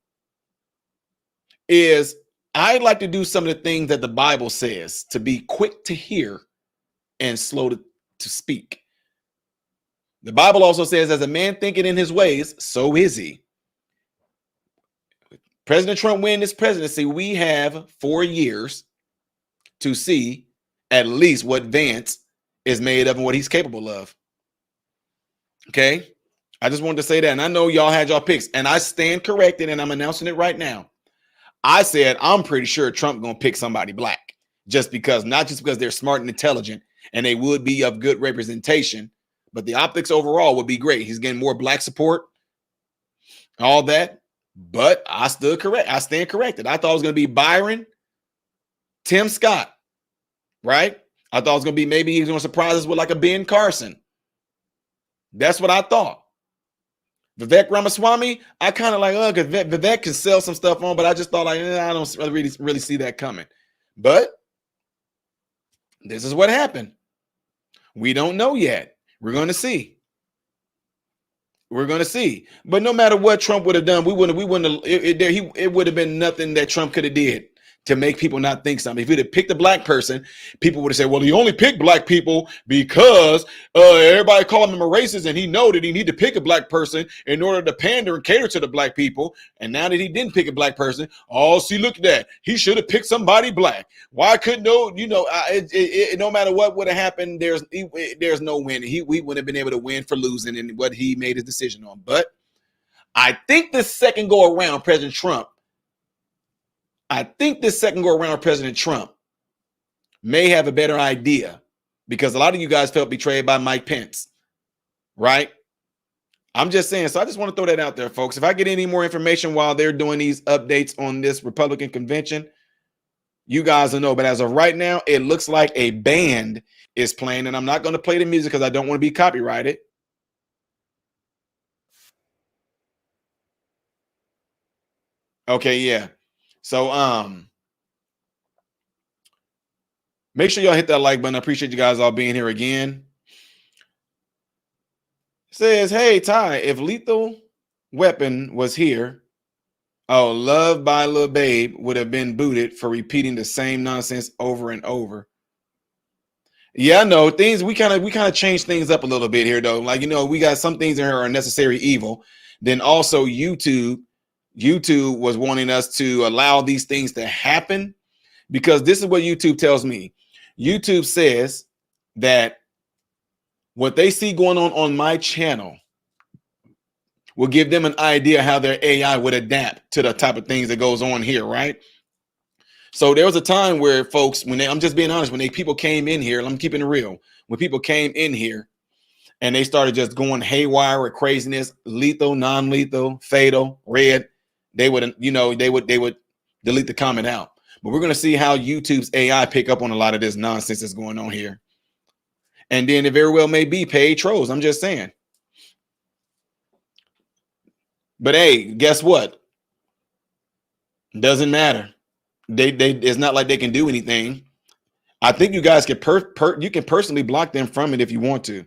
is I'd like to do some of the things that the Bible says, to be quick to hear and slow to speak. The Bible also says, as a man thinking in his ways, so is he. President Trump win this presidency, we have 4 years to see at least what Vance is made of and what he's capable of. Okay? I just wanted to say that. And I know y'all had y'all picks, and I stand corrected, and I'm announcing it right now. I said, I'm pretty sure Trump gonna pick somebody black, not just because they're smart and intelligent and they would be of good representation, but the optics overall would be great. He's getting more black support, all that. But I stood correct. I stand corrected. I thought it was gonna be Byron, Tim Scott, right? I thought it was gonna be, maybe he's gonna surprise us with like a Ben Carson. That's what I thought. Vivek Ramaswamy, I kind of like, because Vivek can sell some stuff on, but I just thought, like, I don't really see that coming. But this is what happened. We don't know yet. We're going to see. We're going to see. But no matter what Trump would have done, it would have been nothing that Trump could have did to make people not think something. If he'd have picked a black person, people would have said, well, he only picked black people because everybody called him a racist, and he know that he need to pick a black person in order to pander and cater to the black people. And now that he didn't pick a black person, oh, see, look at that. He should have picked somebody black. Why couldn't no matter what would have happened, there's no win. We wouldn't have been able to win for losing in what he made his decision on. But I think this second go around, President Trump may have a better idea, because a lot of you guys felt betrayed by Mike Pence, right? I'm just saying. So I just want to throw that out there, folks. If I get any more information while they're doing these updates on this Republican convention, you guys will know. But as of right now, it looks like a band is playing, and I'm not going to play the music because I don't want to be copyrighted. Okay, yeah. So make sure y'all hit that like button. I appreciate you guys all being here again. It says, hey, Ty, if Lethal Weapon was here, Love by Lil Babe would have been booted for repeating the same nonsense over and over. Yeah, I know things. We kind of change things up a little bit here, though. Like, we got some things in here are necessary evil. Then also YouTube was wanting us to allow these things to happen, because this is what YouTube tells me. YouTube says that what they see going on my channel will give them an idea how their AI would adapt to the type of things that goes on here, right? So there was a time where folks, I'm just being honest, when people came in here, I'm keeping it real. When people came in here and they started just going haywire with craziness, lethal, non-lethal, fatal, red, they would, you know, they would delete the comment out. But we're going to see how YouTube's AI pick up on a lot of this nonsense that's going on here. And then it very well may be paid trolls. I'm just saying. But hey, guess what? Doesn't matter. They it's not like they can do anything. I think you guys can you can personally block them from it if you want to.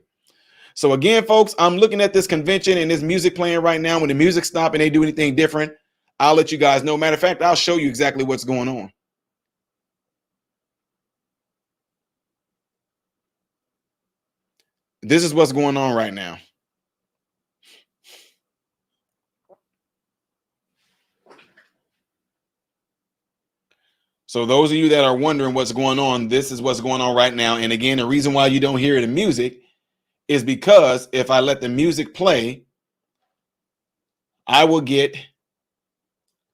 So again, folks, I'm looking at this convention and this music playing right now. When the music stops and they do anything different, I'll let you guys know. Matter of fact, I'll show you exactly what's going on. This is what's going on right now. So those of you that are wondering what's going on, this is what's going on right now. And again, the reason why you don't hear the music is because if I let the music play, I will get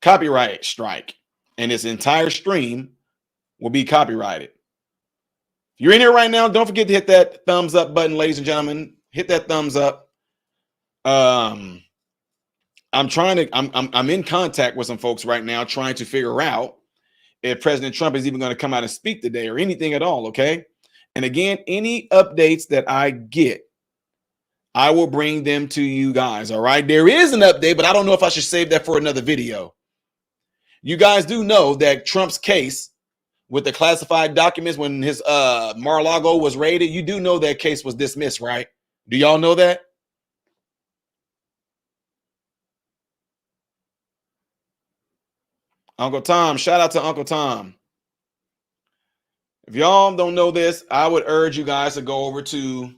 copyright strike and this entire stream will be copyrighted. If you're in here right now, don't forget to hit that thumbs up button, ladies and gentlemen. Hit that thumbs up. I'm in contact with some folks right now trying to figure out if President Trump is even going to come out and speak today or anything at all, okay? And again, any updates that I get, I will bring them to you guys, all right? There is an update, but I don't know if I should save that for another video. You guys do know that Trump's case with the classified documents when his Mar-a-Lago was raided, you do know that case was dismissed, right? Do y'all know that? Uncle Tom, shout out to Uncle Tom. If y'all don't know this, I would urge you guys to go over to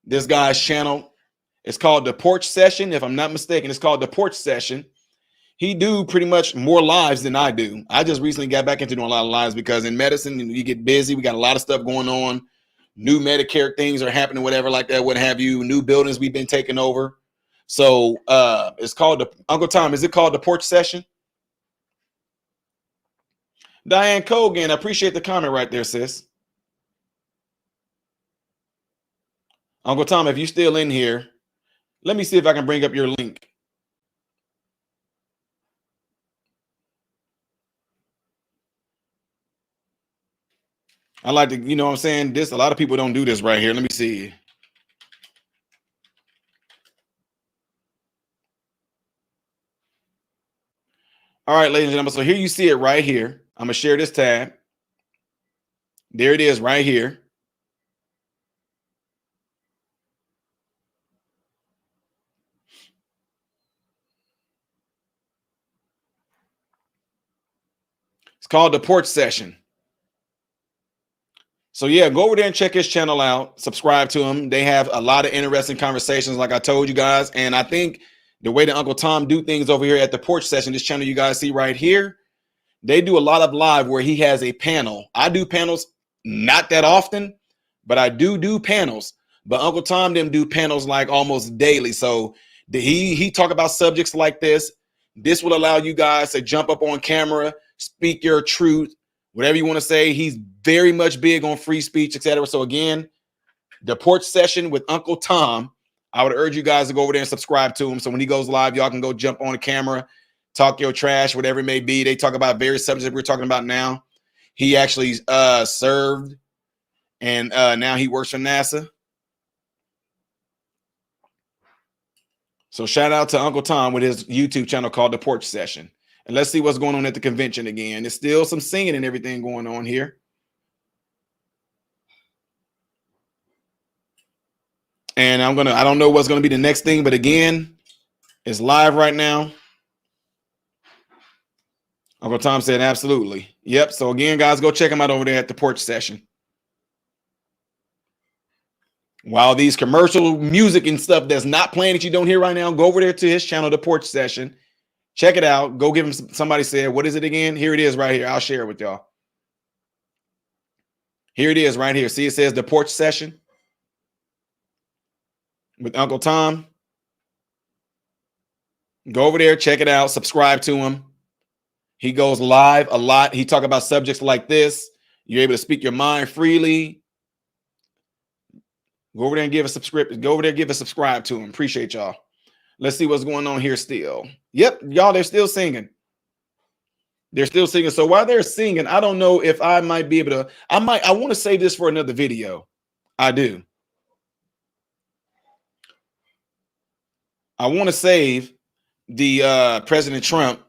this guy's channel. It's called The Porch Session. If I'm not mistaken, it's called The Porch Session. He do pretty much more lives than I do. I just recently got back into doing a lot of lives because in medicine, you get busy. We got a lot of stuff going on. New Medicare things are happening, whatever like that, what have you. New buildings we've been taking over. So it's called Uncle Tom, is it called The Porch Session? Diane Cogan, I appreciate the comment right there, sis. Uncle Tom, if you're still in here, let me see if I can bring up your link. I like to, you know what I'm saying? This, a lot of people don't do this right here. Let me see. All right, ladies and gentlemen. So here you see it right here. I'm going to share this tab. There it is right here. It's called The Porch Session. So yeah, go over there and check his channel out. Subscribe to him. They have a lot of interesting conversations, like I told you guys. And I think the way that Uncle Tom do things over here at The Porch Session, this channel you guys see right here, they do a lot of live where he has a panel. I do panels not that often, but I do panels. But Uncle Tom them do panels like almost daily. So he talk about subjects like this. This will allow you guys to jump up on camera, speak your truth, whatever you want to say. He's very much big on free speech, etc. So again, The Porch Session with Uncle Tom. I would urge you guys to go over there and subscribe to him. So when he goes live, y'all can go jump on the camera, talk your trash, whatever it may be. They talk about various subjects that we're talking about now. He actually served, and now he works for NASA. So shout out to Uncle Tom with his YouTube channel called The Porch Session. And let's see what's going on at the convention again. There's still some singing and everything going on here. And I don't know what's going to be the next thing, but again, it's live right now. Uncle Tom said, absolutely. Yep. So again, guys, go check him out over there at The Porch Session. While these commercial music and stuff that's not playing that you don't hear right now, go over there to his channel, The Porch Session. Check it out. Go give him somebody said, what is it again? Here it is right here. I'll share it with y'all. Here it is right here. See, it says The Porch Session with Uncle Tom. Go over there, check it out, subscribe to him. He goes live a lot. He talk about subjects like this. You're able to speak your mind freely. Go over there and give a subscribe. Go over there, give a subscribe to him. Appreciate y'all. Let's see what's going on here still. Yep, y'all, they're still singing. They're still singing. So while they're singing, I don't know if I might be able to. I want to save this for another video. I do. I want to save the President Trump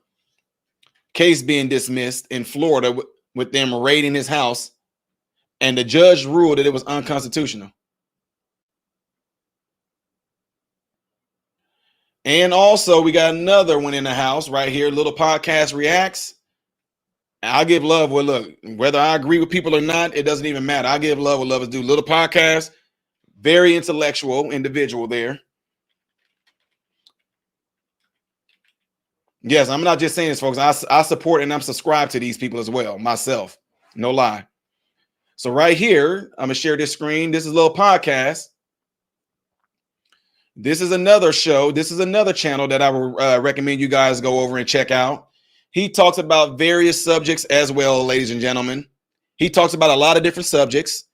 case being dismissed in Florida with them raiding his house, and the judge ruled that it was unconstitutional. And also, we got another one in the house right here. Little Podcast Reacts. I'll give love where look, whether I agree with people or not, it doesn't even matter. I give love what love is due. Little Podcast, very intellectual individual there. Yes, I'm not just saying this, folks. I support and I'm subscribed to these people as well, myself. No lie. So right here, I'm gonna share this screen. This is a little podcast. This is another show. This is another channel that I would recommend you guys go over and check out. He talks about various subjects as well, ladies and gentlemen. He talks about a lot of different subjects.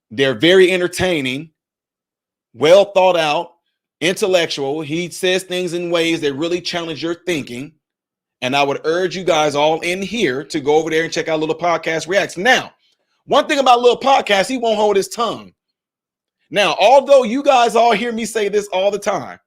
They're very entertaining, well thought out, intellectual. He says things in ways that really challenge your thinking. And I would urge you guys all in here to go over there and check out Little Podcast Reacts. Now, one thing about Little Podcast, he won't hold his tongue. Now, although you guys all hear me say this all the time,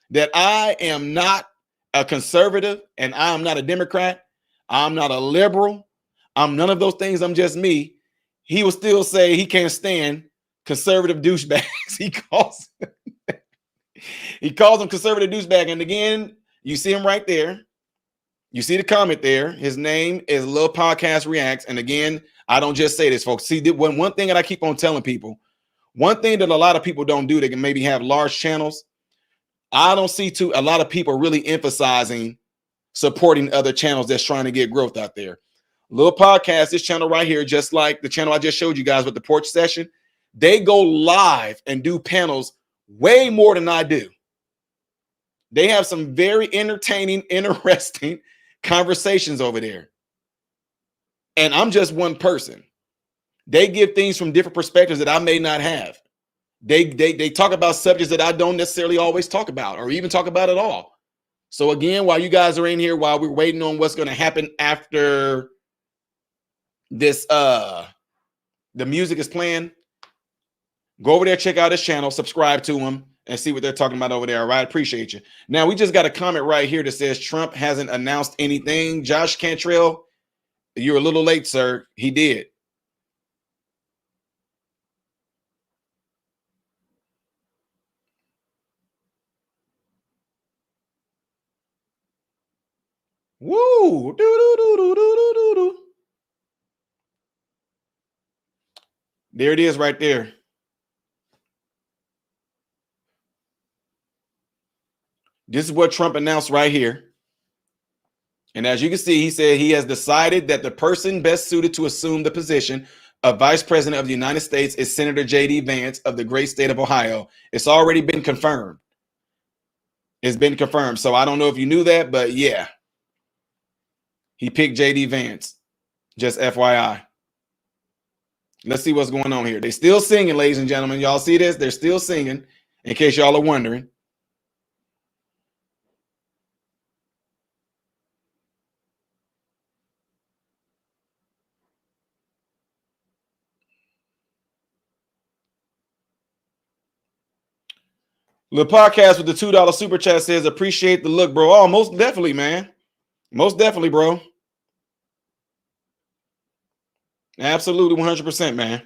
that I am not a conservative and I am not a Democrat, I'm not a liberal, I'm none of those things, I'm just me, he will still say he can't stand conservative douchebags. He calls them conservative douchebag. And again, you see him right there. You see the comment there. His name is Little Podcast Reacts. And again, I don't just say this, folks. See, one thing that I keep on telling people, one thing that a lot of people don't do, they can maybe have large channels. I don't see a lot of people really emphasizing supporting other channels that's trying to get growth out there. Little Podcast, this channel right here, just like the channel I just showed you guys with the porch session, they go live and do panels way more than I do. They have some very entertaining, interesting conversations over there. And I'm just one person. They give things from different perspectives that I may not have. They talk about subjects that I don't necessarily always talk about or even talk about at all. So again, while you guys are in here, while we're waiting on what's going to happen after this, the music is playing, go over there, check out his channel, subscribe to him, and see what they're talking about over there. All right, appreciate you. Now, we just got a comment right here that says Trump hasn't announced anything. Josh Cantrell, you're a little late, sir. He did. Woo! Do. There it is right there. This is what Trump announced right here. And as you can see, he said he has decided that the person best suited to assume the position of Vice President of the United States is Senator J.D. Vance of the great state of Ohio. It's already been confirmed. It's been confirmed. So I don't know if you knew that, but yeah. He picked J.D. Vance. Just FYI. Let's see what's going on here. They're still singing, ladies and gentlemen. Y'all see this? They're still singing, in case y'all are wondering. The podcast with the $2 super chat says, appreciate the look, bro. Oh, most definitely, man. Most definitely, bro. Absolutely, 100%, man.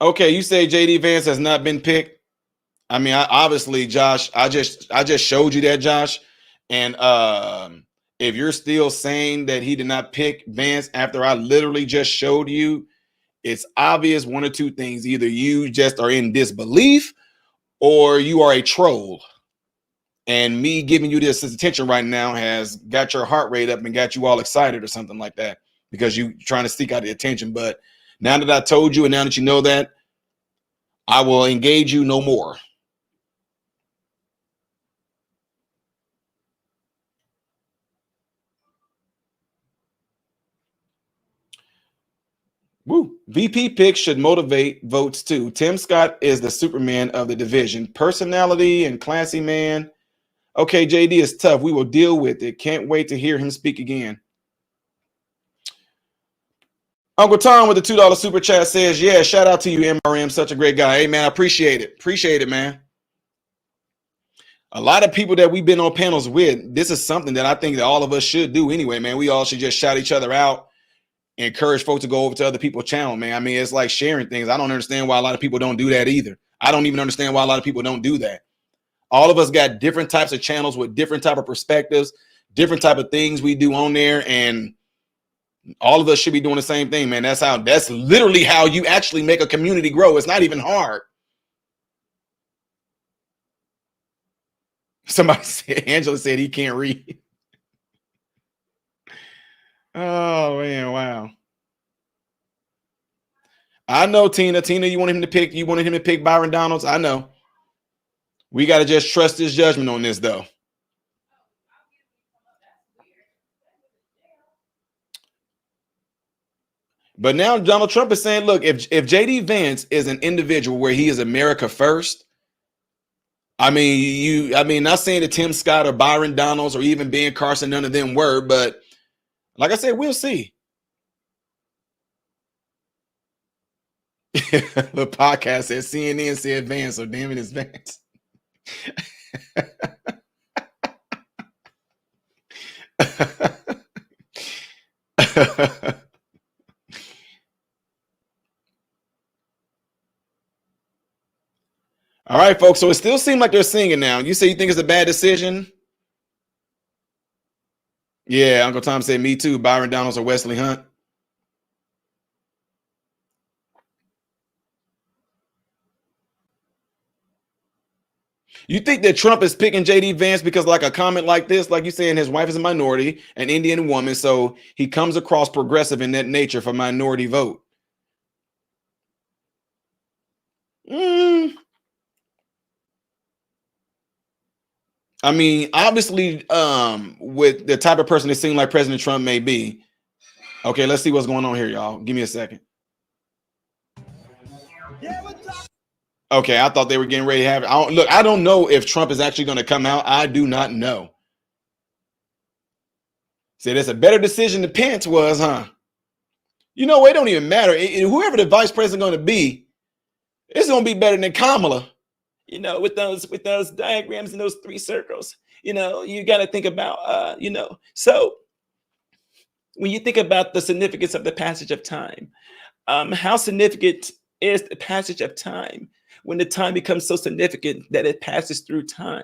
Okay, you say JD Vance has not been picked. I mean, obviously, Josh, I just showed you that, Josh. And if you're still saying that he did not pick Vance after I literally just showed you, it's obvious one or two things. Either you just are in disbelief or you are a troll. And me giving you this attention right now has got your heart rate up and got you all excited or something like that because you're trying to seek out the attention. But now that I told you and now that you know that, I will engage you no more. Woo. VP picks should motivate votes too. Tim Scott is the Superman of the division. Personality and classy man. Okay, JD is tough. We will deal with it. Can't wait to hear him speak again. Uncle Tom with the $2 super chat says, yeah, shout out to you, MRM. Such a great guy. Hey, man, I appreciate it. Appreciate it, man. A lot of people that we've been on panels with, this is something that I think that all of us should do anyway, man. We all should just shout each other out, encourage folks to go over to other people's channel, man. I mean, it's like sharing things. I don't understand why a lot of people don't do that either. I don't even understand why a lot of people don't do that. All of us got different types of channels with different type of perspectives, different type of things we do on there, and all of us should be doing the same thing, man. That's literally how you actually make a community grow. It's not even hard. Somebody said, Angela said he can't read. Oh man, wow. I know, Tina. Tina, you wanted him to pick Byron Donalds. I know. We got to just trust his judgment on this, though. But now Donald Trump is saying, look, if JD Vance is an individual where he is America first, I mean, not saying that Tim Scott or Byron Donalds or even Ben Carson, none of them were, but like I said, we'll see. The podcast says CNN said Vance, so damn it, it's Vance. All right, folks. So it still seems like they're singing now. You say you think it's a bad decision? Yeah, Uncle Tom said me too. Byron Donalds or Wesley Hunt. You think that Trump is picking JD Vance because like a comment like this, like you saying his wife is a minority, an Indian woman, so he comes across progressive in that nature for minority vote? I mean, obviously, with the type of person it seemed like President Trump may be. Okay, let's see what's going on here, y'all. Give me a second. Okay, I thought they were getting ready to have it. I don't know if Trump is actually going to come out. I do not know. Said it's a better decision than Pence was, huh? You know, it don't even matter. Whoever the vice president going to be, it's going to be better than Kamala. You know, with those diagrams and those three circles, you know, you got to think about, so when you think about the significance of the passage of time, how significant is the passage of time when the time becomes so significant that it passes through time?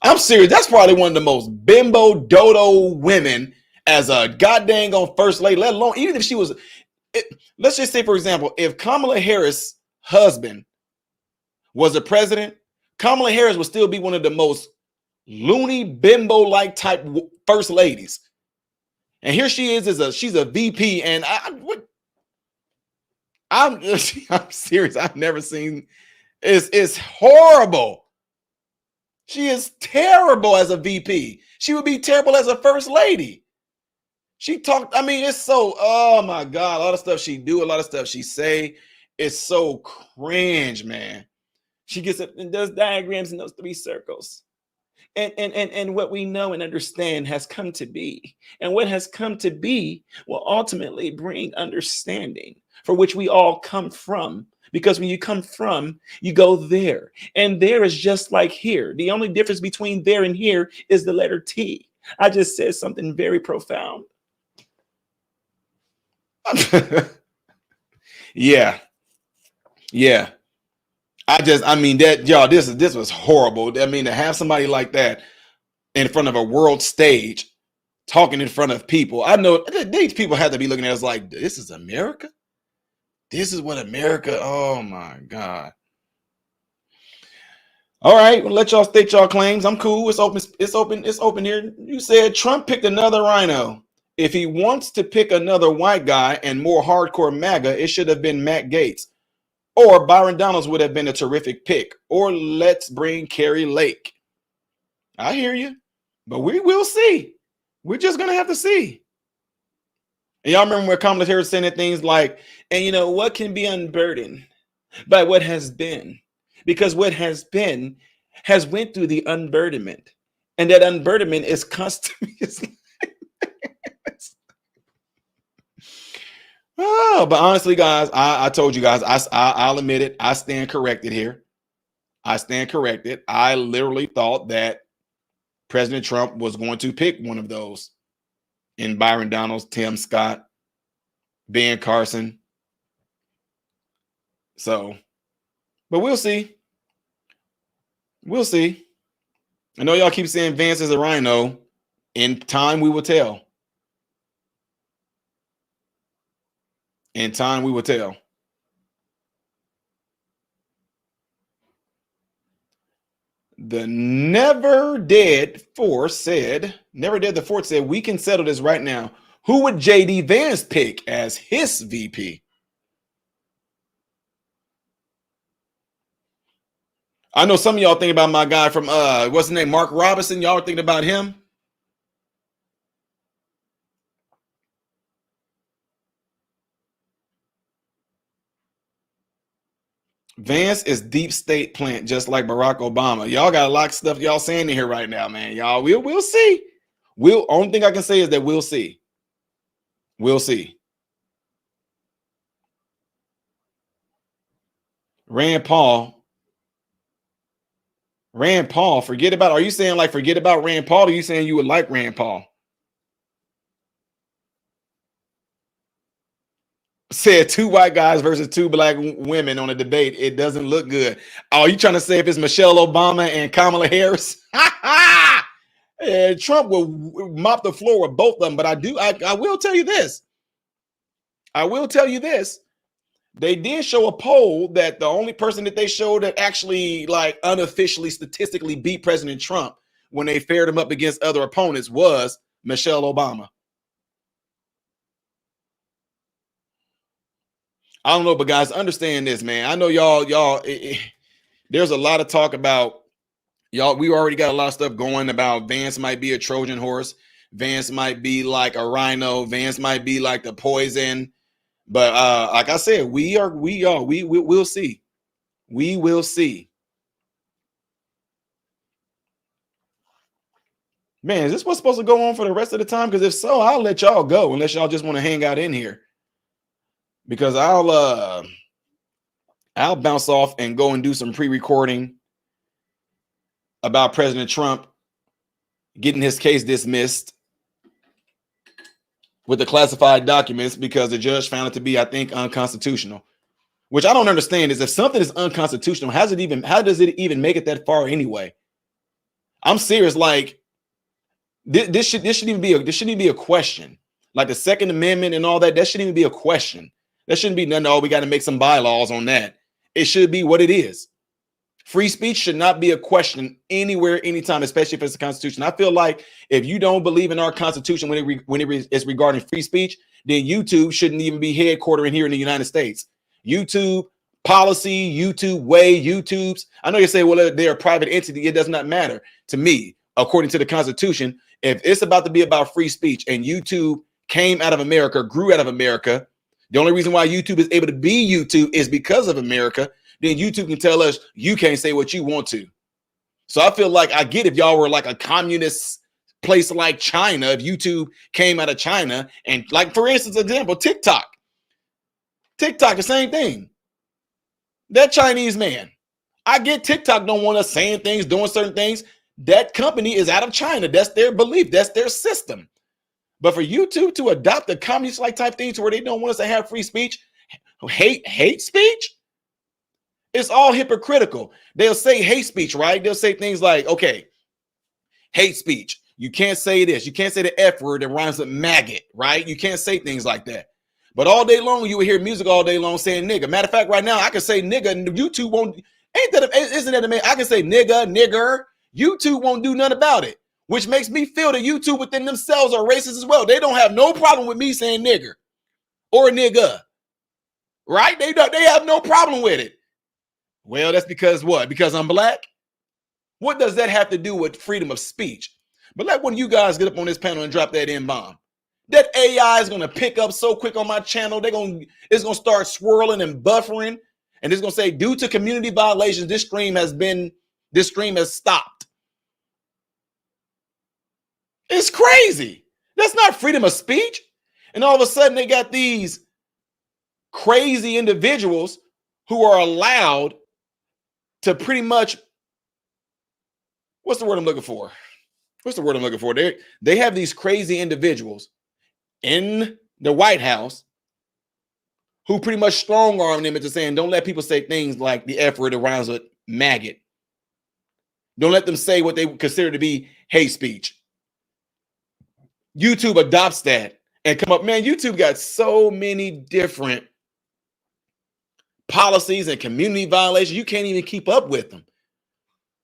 I'm serious. That's probably one of the most bimbo dodo women as a goddamn on first lady, let alone even if she was. Let's just say, for example, if Kamala Harris' husband was a president, Kamala Harris would still be one of the most loony bimbo-like type first ladies. And here she is, she's a VP, and I'm serious. I've never seen. It's horrible. She is terrible as a VP. She would be terrible as a first lady. She talked, I mean, it's so, oh my God, a lot of stuff she do, a lot of stuff she say, it's so cringe, man. She gets up and does diagrams in those three circles. And what we know and understand has come to be. And what has come to be will ultimately bring understanding for which we all come from. Because when you come from, you go there. And there is just like here. The only difference between there and here is the letter T. I just said something very profound. Yeah. I mean that, y'all, this was horrible. I mean, to have somebody like that in front of a world stage talking in front of people. I know these people have to be looking at us like, this is America? This is what America, oh my God. All right, well, let y'all state y'all claims. I'm cool. It's open here. You said Trump picked another rhino. If he wants to pick another white guy and more hardcore MAGA, it should have been Matt Gaetz. Or Byron Donalds would have been a terrific pick. Or let's bring Carrie Lake. I hear you. But we will see. We're just gonna have to see. And y'all remember when Kamala Harris saying things like, and you know what can be unburdened by what has been, because what has been has went through the unburdenment, and that unburdenment is constant. Oh, but honestly, guys, I told you guys, I'll admit it. I stand corrected here. I stand corrected. I literally thought that President Trump was going to pick one of those in Byron Donalds, Tim Scott, Ben Carson. So, but we'll see. We'll see. I know y'all keep saying Vance is a rhino. In time, we will tell. In time, we will tell. The Never Dead Force said, we can settle this right now. Who would J.D. Vance pick as his VP? I know some of y'all think about my guy from, what's his name, Mark Robinson. Y'all are thinking about him. Vance is deep state plant, just like Barack Obama. Y'all got a lot of stuff y'all saying in here right now, man. Y'all, we'll see. Only thing I can say is that we'll see. We'll see. Rand Paul, forget about, are you saying like forget about Rand Paul, or are you saying you would like Rand Paul? Said 2 white guys versus 2 black women on a debate. It doesn't look good. Oh, you trying to say if it's Michelle Obama and Kamala Harris? Trump will mop the floor with both of them. But I will tell you this. They did show a poll that the only person that they showed that actually like unofficially statistically beat President Trump when they fared him up against other opponents was Michelle Obama. I don't know, but guys, understand this, man. I know y'all, there's a lot of talk about y'all. We already got a lot of stuff going about Vance might be a Trojan horse. Vance might be like a rhino. Vance might be like the poison. But like I said, we'll see. We will see. Man, is this what's supposed to go on for the rest of the time? Because if so, I'll let y'all go unless y'all just want to hang out in here. Because I'll bounce off and go and do some pre-recording about President Trump getting his case dismissed with the classified documents because the judge found it to be, I think, unconstitutional. Which I don't understand is if something is unconstitutional, how does it even make it that far anyway? I'm serious. Like this shouldn't even be a question. Like the Second Amendment and all that shouldn't even be a question. That shouldn't be nothing. Oh, we got to make some bylaws on that. It should be what it is. Free speech should not be a question anywhere, anytime, especially if it's the Constitution. I feel like if you don't believe in our Constitution when it is regarding free speech, then YouTube shouldn't even be headquartered here in the United States. YouTube policy, YouTube way, YouTubes. I know you say, well, they're a private entity. It does not matter to me. According to the Constitution, if it's about to be about free speech and YouTube came out of America, grew out of America, the only reason why YouTube is able to be YouTube is because of America. Then YouTube can tell us you can't say what you want to. So I feel like I get if y'all were like a communist place like China, if YouTube came out of China and like, for instance, example, TikTok, the same thing. That Chinese man, I get TikTok don't want us saying things, doing certain things. That company is out of China. That's their belief. That's their system. But for YouTube to adopt the communist-like type things where they don't want us to have free speech, hate speech, it's all hypocritical. They'll say hate speech, right? They'll say things like, okay, hate speech. You can't say this. You can't say the F word that rhymes with maggot, right? You can't say things like that. But all day long, you will hear music all day long saying nigga. Matter of fact, right now, I can say nigga and YouTube won't, isn't that amazing? I can say nigger. YouTube won't do nothing about it. Which makes me feel that YouTube within themselves are racist as well. They don't have no problem with me saying nigger or nigga, right? They have no problem with it. Well, that's because what? Because I'm black? What does that have to do with freedom of speech? But let one of you guys get up on this panel and drop that N-bomb. That AI is going to pick up so quick on my channel. It's going to start swirling and buffering. And it's going to say, due to community violations, this stream has stopped. It's crazy. That's not freedom of speech. And all of a sudden they got these crazy individuals who are allowed to pretty much, what's the word I'm looking for? They have these crazy individuals in the White House who pretty much strong arm them into saying, don't let people say things like the F word that rhymes with maggot. Don't let them say what they consider to be hate speech. YouTube adopts that and come up. Man, YouTube got so many different policies and community violations. You can't even keep up with them.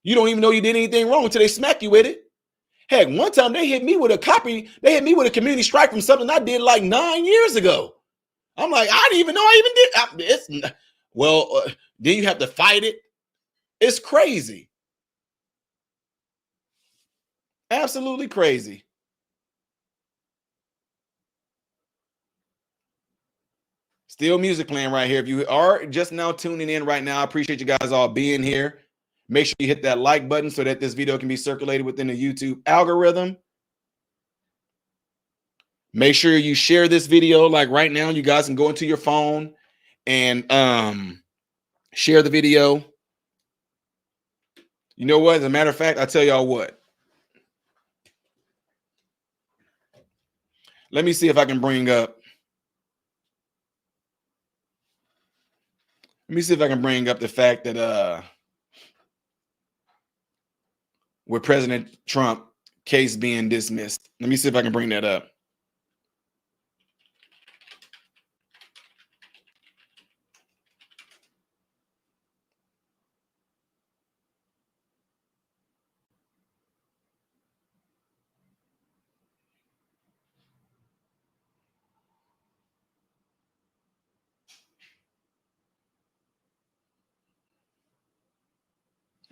You don't even know you did anything wrong until they smack you with it. Heck, one time they hit me with a community strike from something I did like 9 years ago. I'm like, I didn't even know I even did. Then you have to fight it. It's crazy. Absolutely crazy. Still music playing right here. If you are just now tuning in right now, I appreciate you guys all being here. Make sure you hit that like button so that this video can be circulated within the YouTube algorithm. Make sure you share this video. Like right now, you guys can go into your phone and share the video. You know what? As a matter of fact, I'll tell y'all what. Let me see if I can bring up. Let me see if I can bring up the fact that with President Trump case being dismissed. Let me see if I can bring that up.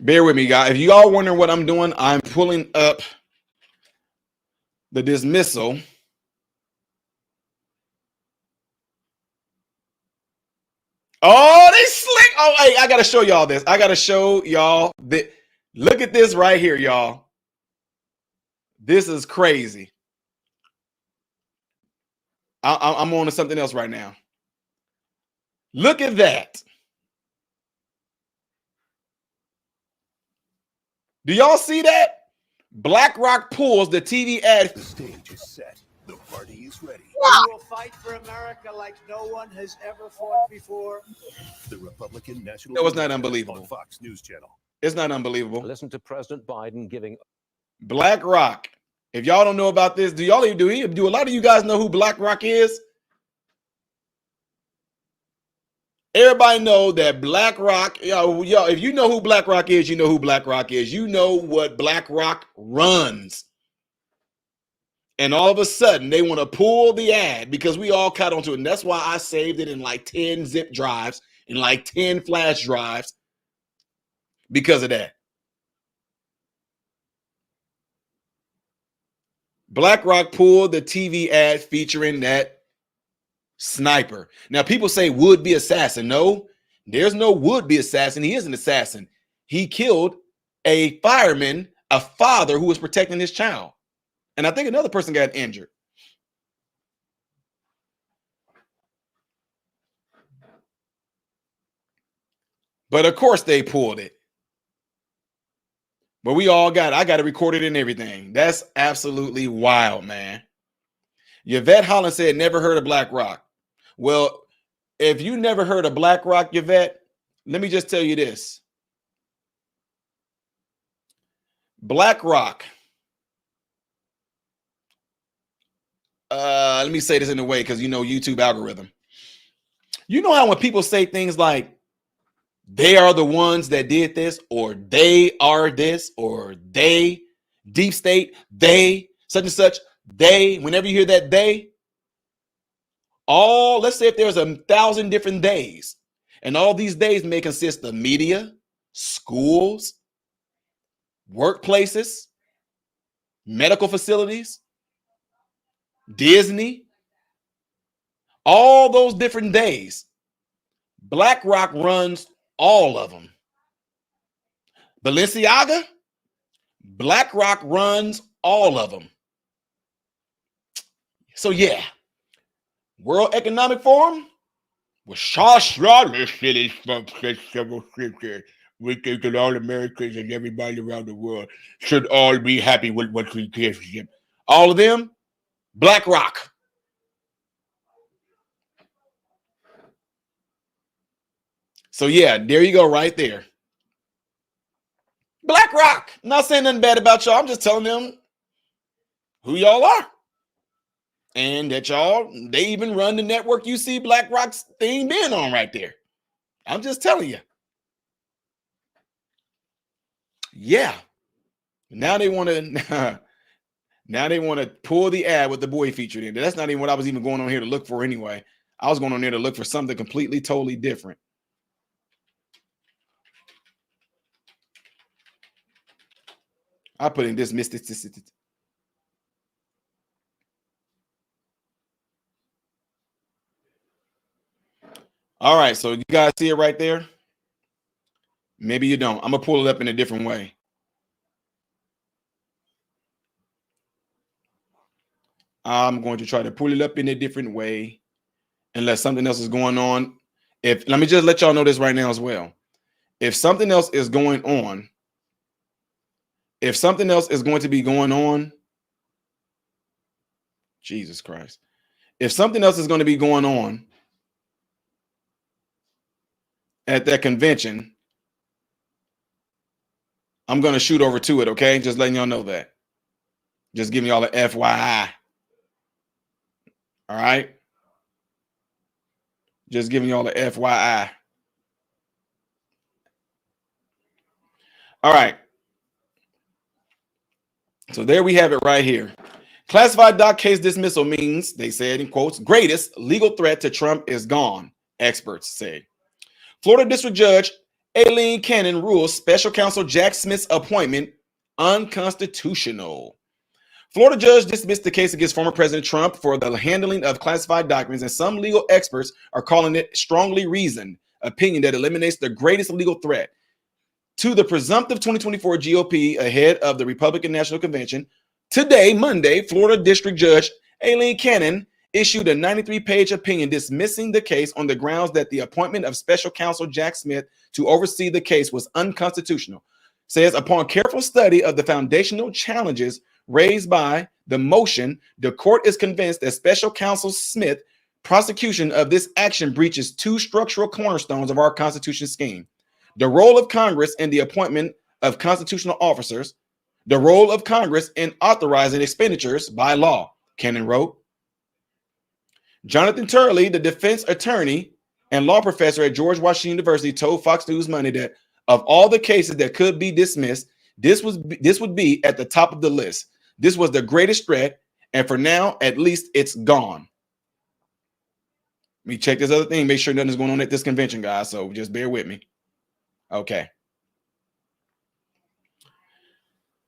Bear with me, guys. If you all wondering what I'm doing, I'm pulling up the dismissal. Oh, they slick. Oh, hey, I got to show y'all this. I got to show y'all that. Look at this right here, y'all. This is crazy. I'm on to something else right now. Look at that. Do y'all see that? BlackRock pulls the TV ad. The stage is set. The party is ready. We will fight for America like no one has ever fought before. The Republican National. That was not unbelievable. On Fox News Channel. It's not unbelievable. Listen to President Biden giving. BlackRock. If y'all don't know about this, do a lot of you guys know who BlackRock is? Everybody know that BlackRock, yo, if you know who BlackRock is, you know who BlackRock is. You know what BlackRock runs. And all of a sudden, they want to pull the ad because we all caught onto it. And that's why I saved it in like 10 zip drives and like 10 flash drives because of that. BlackRock pulled the TV ad featuring that sniper. Now, people say would-be assassin. No, there's no would-be assassin. He is an assassin. He killed a fireman, a father who was protecting his child. And I think another person got injured. But of course they pulled it. But I got it recorded and everything. That's absolutely wild, man. Yvette Holland said, never heard of BlackRock. Well, if you never heard of BlackRock, Yvette, let me just tell you this. BlackRock. Let me say this in a way because you know YouTube algorithm. You know how when people say things like they are the ones that did this, or they are this, or they, deep state, they, such and such, they, whenever you hear that they, let's say if there's 1,000 different days, and all these days may consist of media, schools, workplaces, medical facilities, Disney, all those different days. BlackRock runs all of them. Balenciaga, BlackRock runs all of them. So yeah, World Economic Forum was we think that all Americans and everybody around the world should all be happy with what we give them. All of them, BlackRock. So yeah, there you go right there. BlackRock. I'm not saying nothing bad about y'all. I'm just telling them who y'all are. And that y'all, they even run the network you see BlackRock's thing being on right there. I'm just telling you. Yeah. Now they want to pull the ad with the boy featured in. That's not even what I was even going on here to look for anyway. I was going on there to look for something completely, totally different. I put in dismissed. All right, so you guys see it right there? Maybe you don't. I'm going to pull it up in a different way. I'm going to try to pull it up in a different way unless something else is going on. Let me just let y'all know this right now as well. If something else is going on, if something else is going to be going on, Jesus Christ. If something else is going to be going on at that convention, I'm going to shoot over to it, okay? Just letting y'all know that. Just giving y'all an FYI. All right? Just giving y'all an FYI. All right. So there we have it right here. Classified doc case dismissal means, they said in quotes, greatest legal threat to Trump is gone, experts say. Florida District Judge Aileen Cannon rules special counsel Jack Smith's appointment unconstitutional. Florida judge dismissed the case against former President Trump for the handling of classified documents, and some legal experts are calling it strongly reasoned opinion that eliminates the greatest legal threat to the presumptive 2024 GOP ahead of the Republican National Convention. Today, Monday, Florida District Judge Aileen Cannon issued a 93-page opinion dismissing the case on the grounds that the appointment of special counsel Jack Smith to oversee the case was unconstitutional. Says, upon careful study of the foundational challenges raised by the motion, the court is convinced that special counsel Smith prosecution of this action breaches two structural cornerstones of our Constitution scheme: the role of Congress in the appointment of constitutional officers, the role of Congress in authorizing expenditures by law, Cannon wrote. Jonathan Turley, the defense attorney and law professor at George Washington University, told Fox News Monday that of all the cases that could be dismissed, this would be at the top of the list. This was the greatest threat, and for now, at least it's gone. Let me check this other thing, make sure nothing's going on at this convention, guys, so just bear with me. Okay.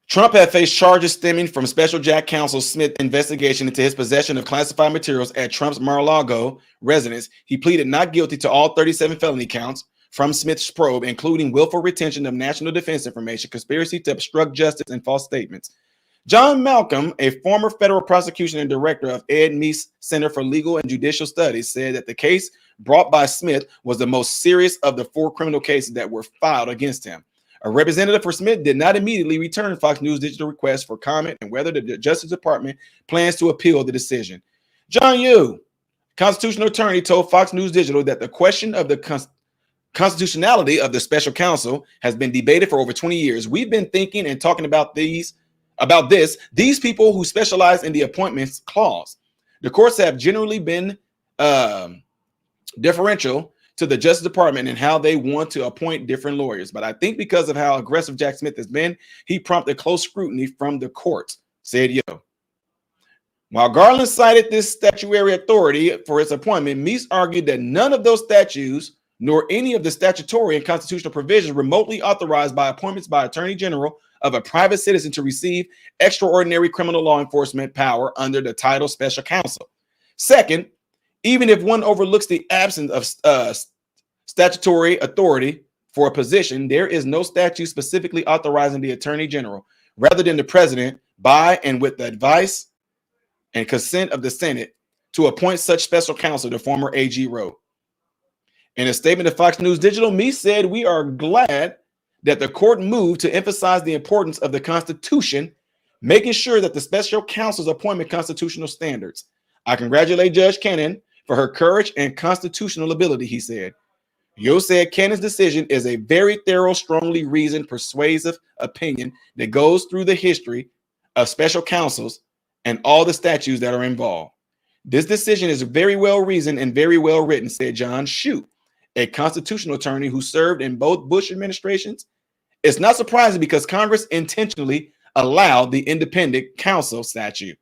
Trump had faced charges stemming from special Jack counsel Smith investigation into his possession of classified materials at Trump's Mar-a-Lago residence. He pleaded not guilty to all 37 felony counts from Smith's probe, including willful retention of national defense information, conspiracy to obstruct justice, and false statements. John Malcolm, a former federal prosecution and director of Ed Meese Center for Legal and Judicial Studies, said that the case brought by Smith was the most serious of the 4 criminal cases that were filed against him. A representative for Smith did not immediately return Fox News Digital request for comment and whether the Justice Department plans to appeal the decision. John Yoo, constitutional attorney, told Fox News Digital that the question of the constitutionality of the special counsel has been debated for over 20 years. We've been thinking and talking about these people who specialize in the appointments clause. The courts have generally been deferential to the Justice Department and how they want to appoint different lawyers. But I think because of how aggressive Jack Smith has been, he prompted close scrutiny from the courts, said Yo. While Garland cited this statutory authority for its appointment, Meese argued that none of those statutes nor any of the statutory and constitutional provisions remotely authorized by appointments by Attorney General of a private citizen to receive extraordinary criminal law enforcement power under the title Special Counsel. Second, even if one overlooks the absence of statutory authority for a position, there is no statute specifically authorizing the Attorney General, rather than the President, by and with the advice and consent of the Senate, to appoint such special counsel, the former AG wrote. In a statement to Fox News Digital, Meese said, "We are glad that the court moved to emphasize the importance of the Constitution, making sure that the special counsel's appointment constitutional standards. I congratulate Judge Cannon for her courage and constitutional ability," he said. Yo said Cannon's decision is a very thorough, strongly reasoned, persuasive opinion that goes through the history of special counsels and all the statutes that are involved. This decision is very well reasoned and very well written, said John Shute, a constitutional attorney who served in both Bush administrations. It's not surprising because Congress intentionally allowed the independent counsel statute,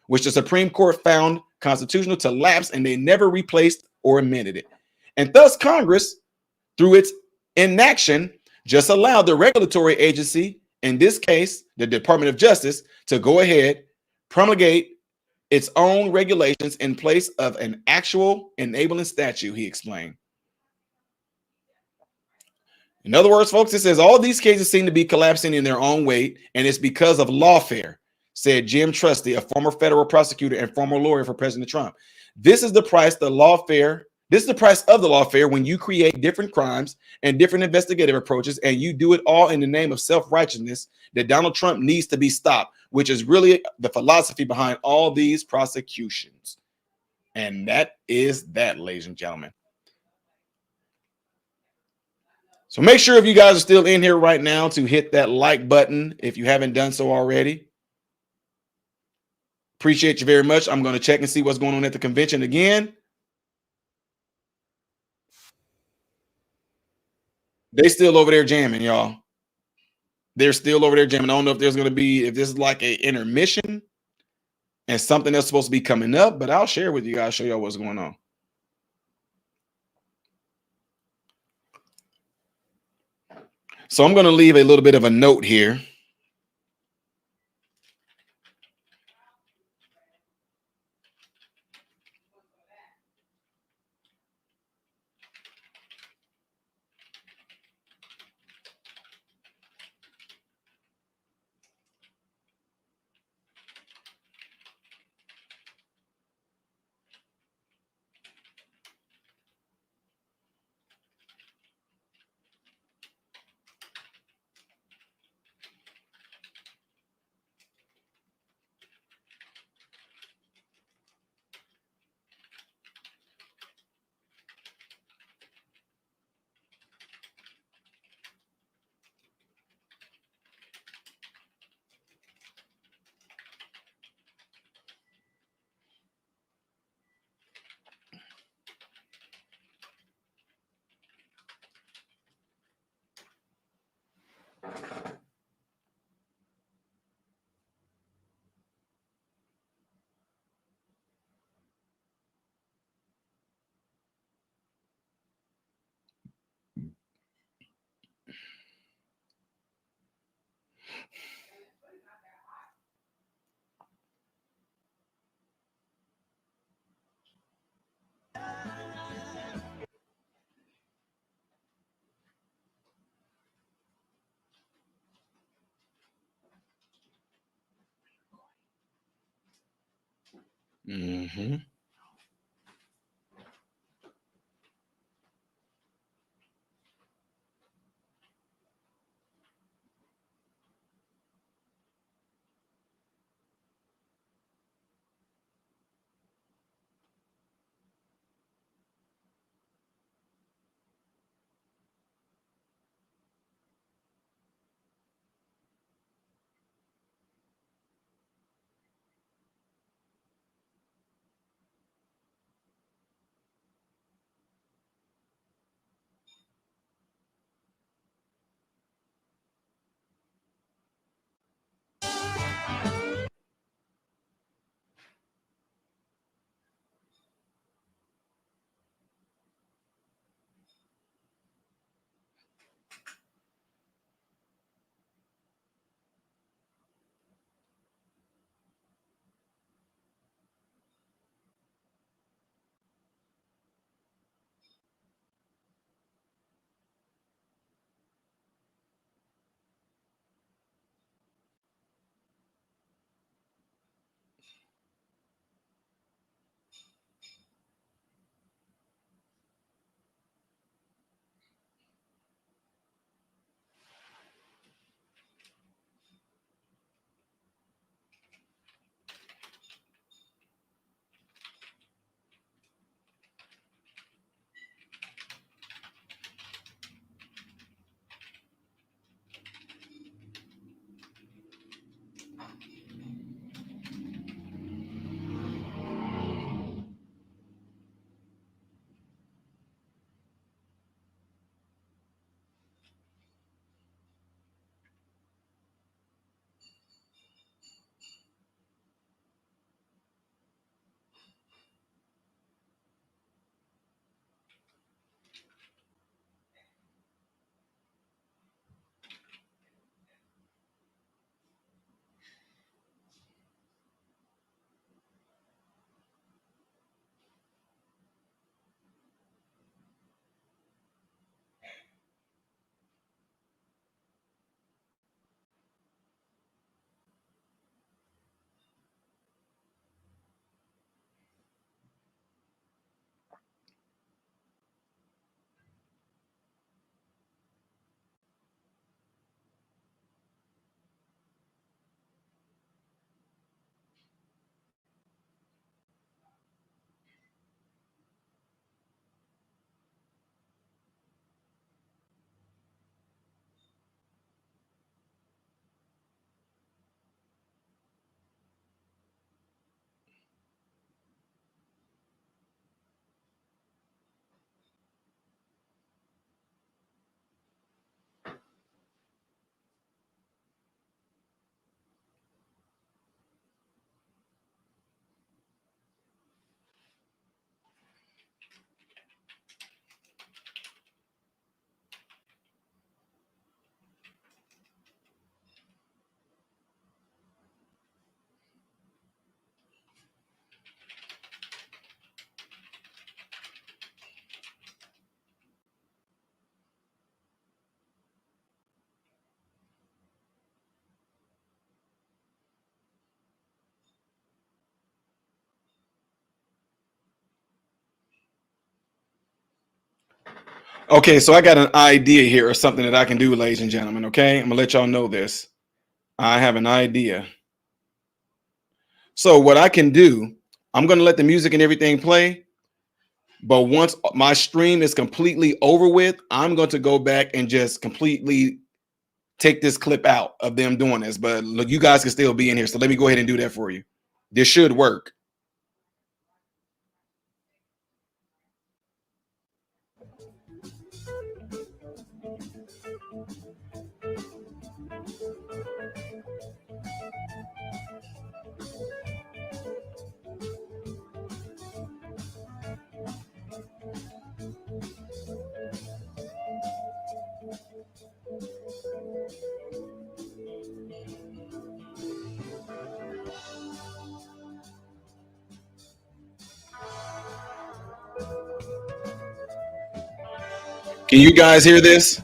which the Supreme Court found constitutional, to lapse, and they never replaced or amended it. And thus Congress, through its inaction, just allowed the regulatory agency, in this case, the Department of Justice, to go ahead, promulgate its own regulations in place of an actual enabling statute, he explained. In other words, folks, it says all these cases seem to be collapsing in their own weight, and it's because of lawfare, said Jim Trusty, a former federal prosecutor and former lawyer for President Trump. This is the price of the lawfare when you create different crimes and different investigative approaches, and you do it all in the name of self-righteousness, that Donald Trump needs to be stopped, which is really the philosophy behind all these prosecutions. And that is that, ladies and gentlemen. So make sure, if you guys are still in here right now, to hit that like button if you haven't done so already. Appreciate you very much. I'm going to check and see what's going on at the convention again. They still over there jamming, y'all. They're still over there jamming. I don't know if there's going to be, if this is like an intermission and something that's supposed to be coming up, but I'll share with you guys, show y'all what's going on. So I'm going to leave a little bit of a note here. Mm-hmm. Okay, so I got an idea here or something that I can do, ladies and gentlemen. Okay, I'm gonna let y'all know this. I have an idea. So what I can do, I'm gonna let the music and everything play. But once my stream is completely over with, I'm going to go back and just completely take this clip out of them doing this. But look, you guys can still be in here. So let me go ahead and do that for you. This should work. Can you guys hear this?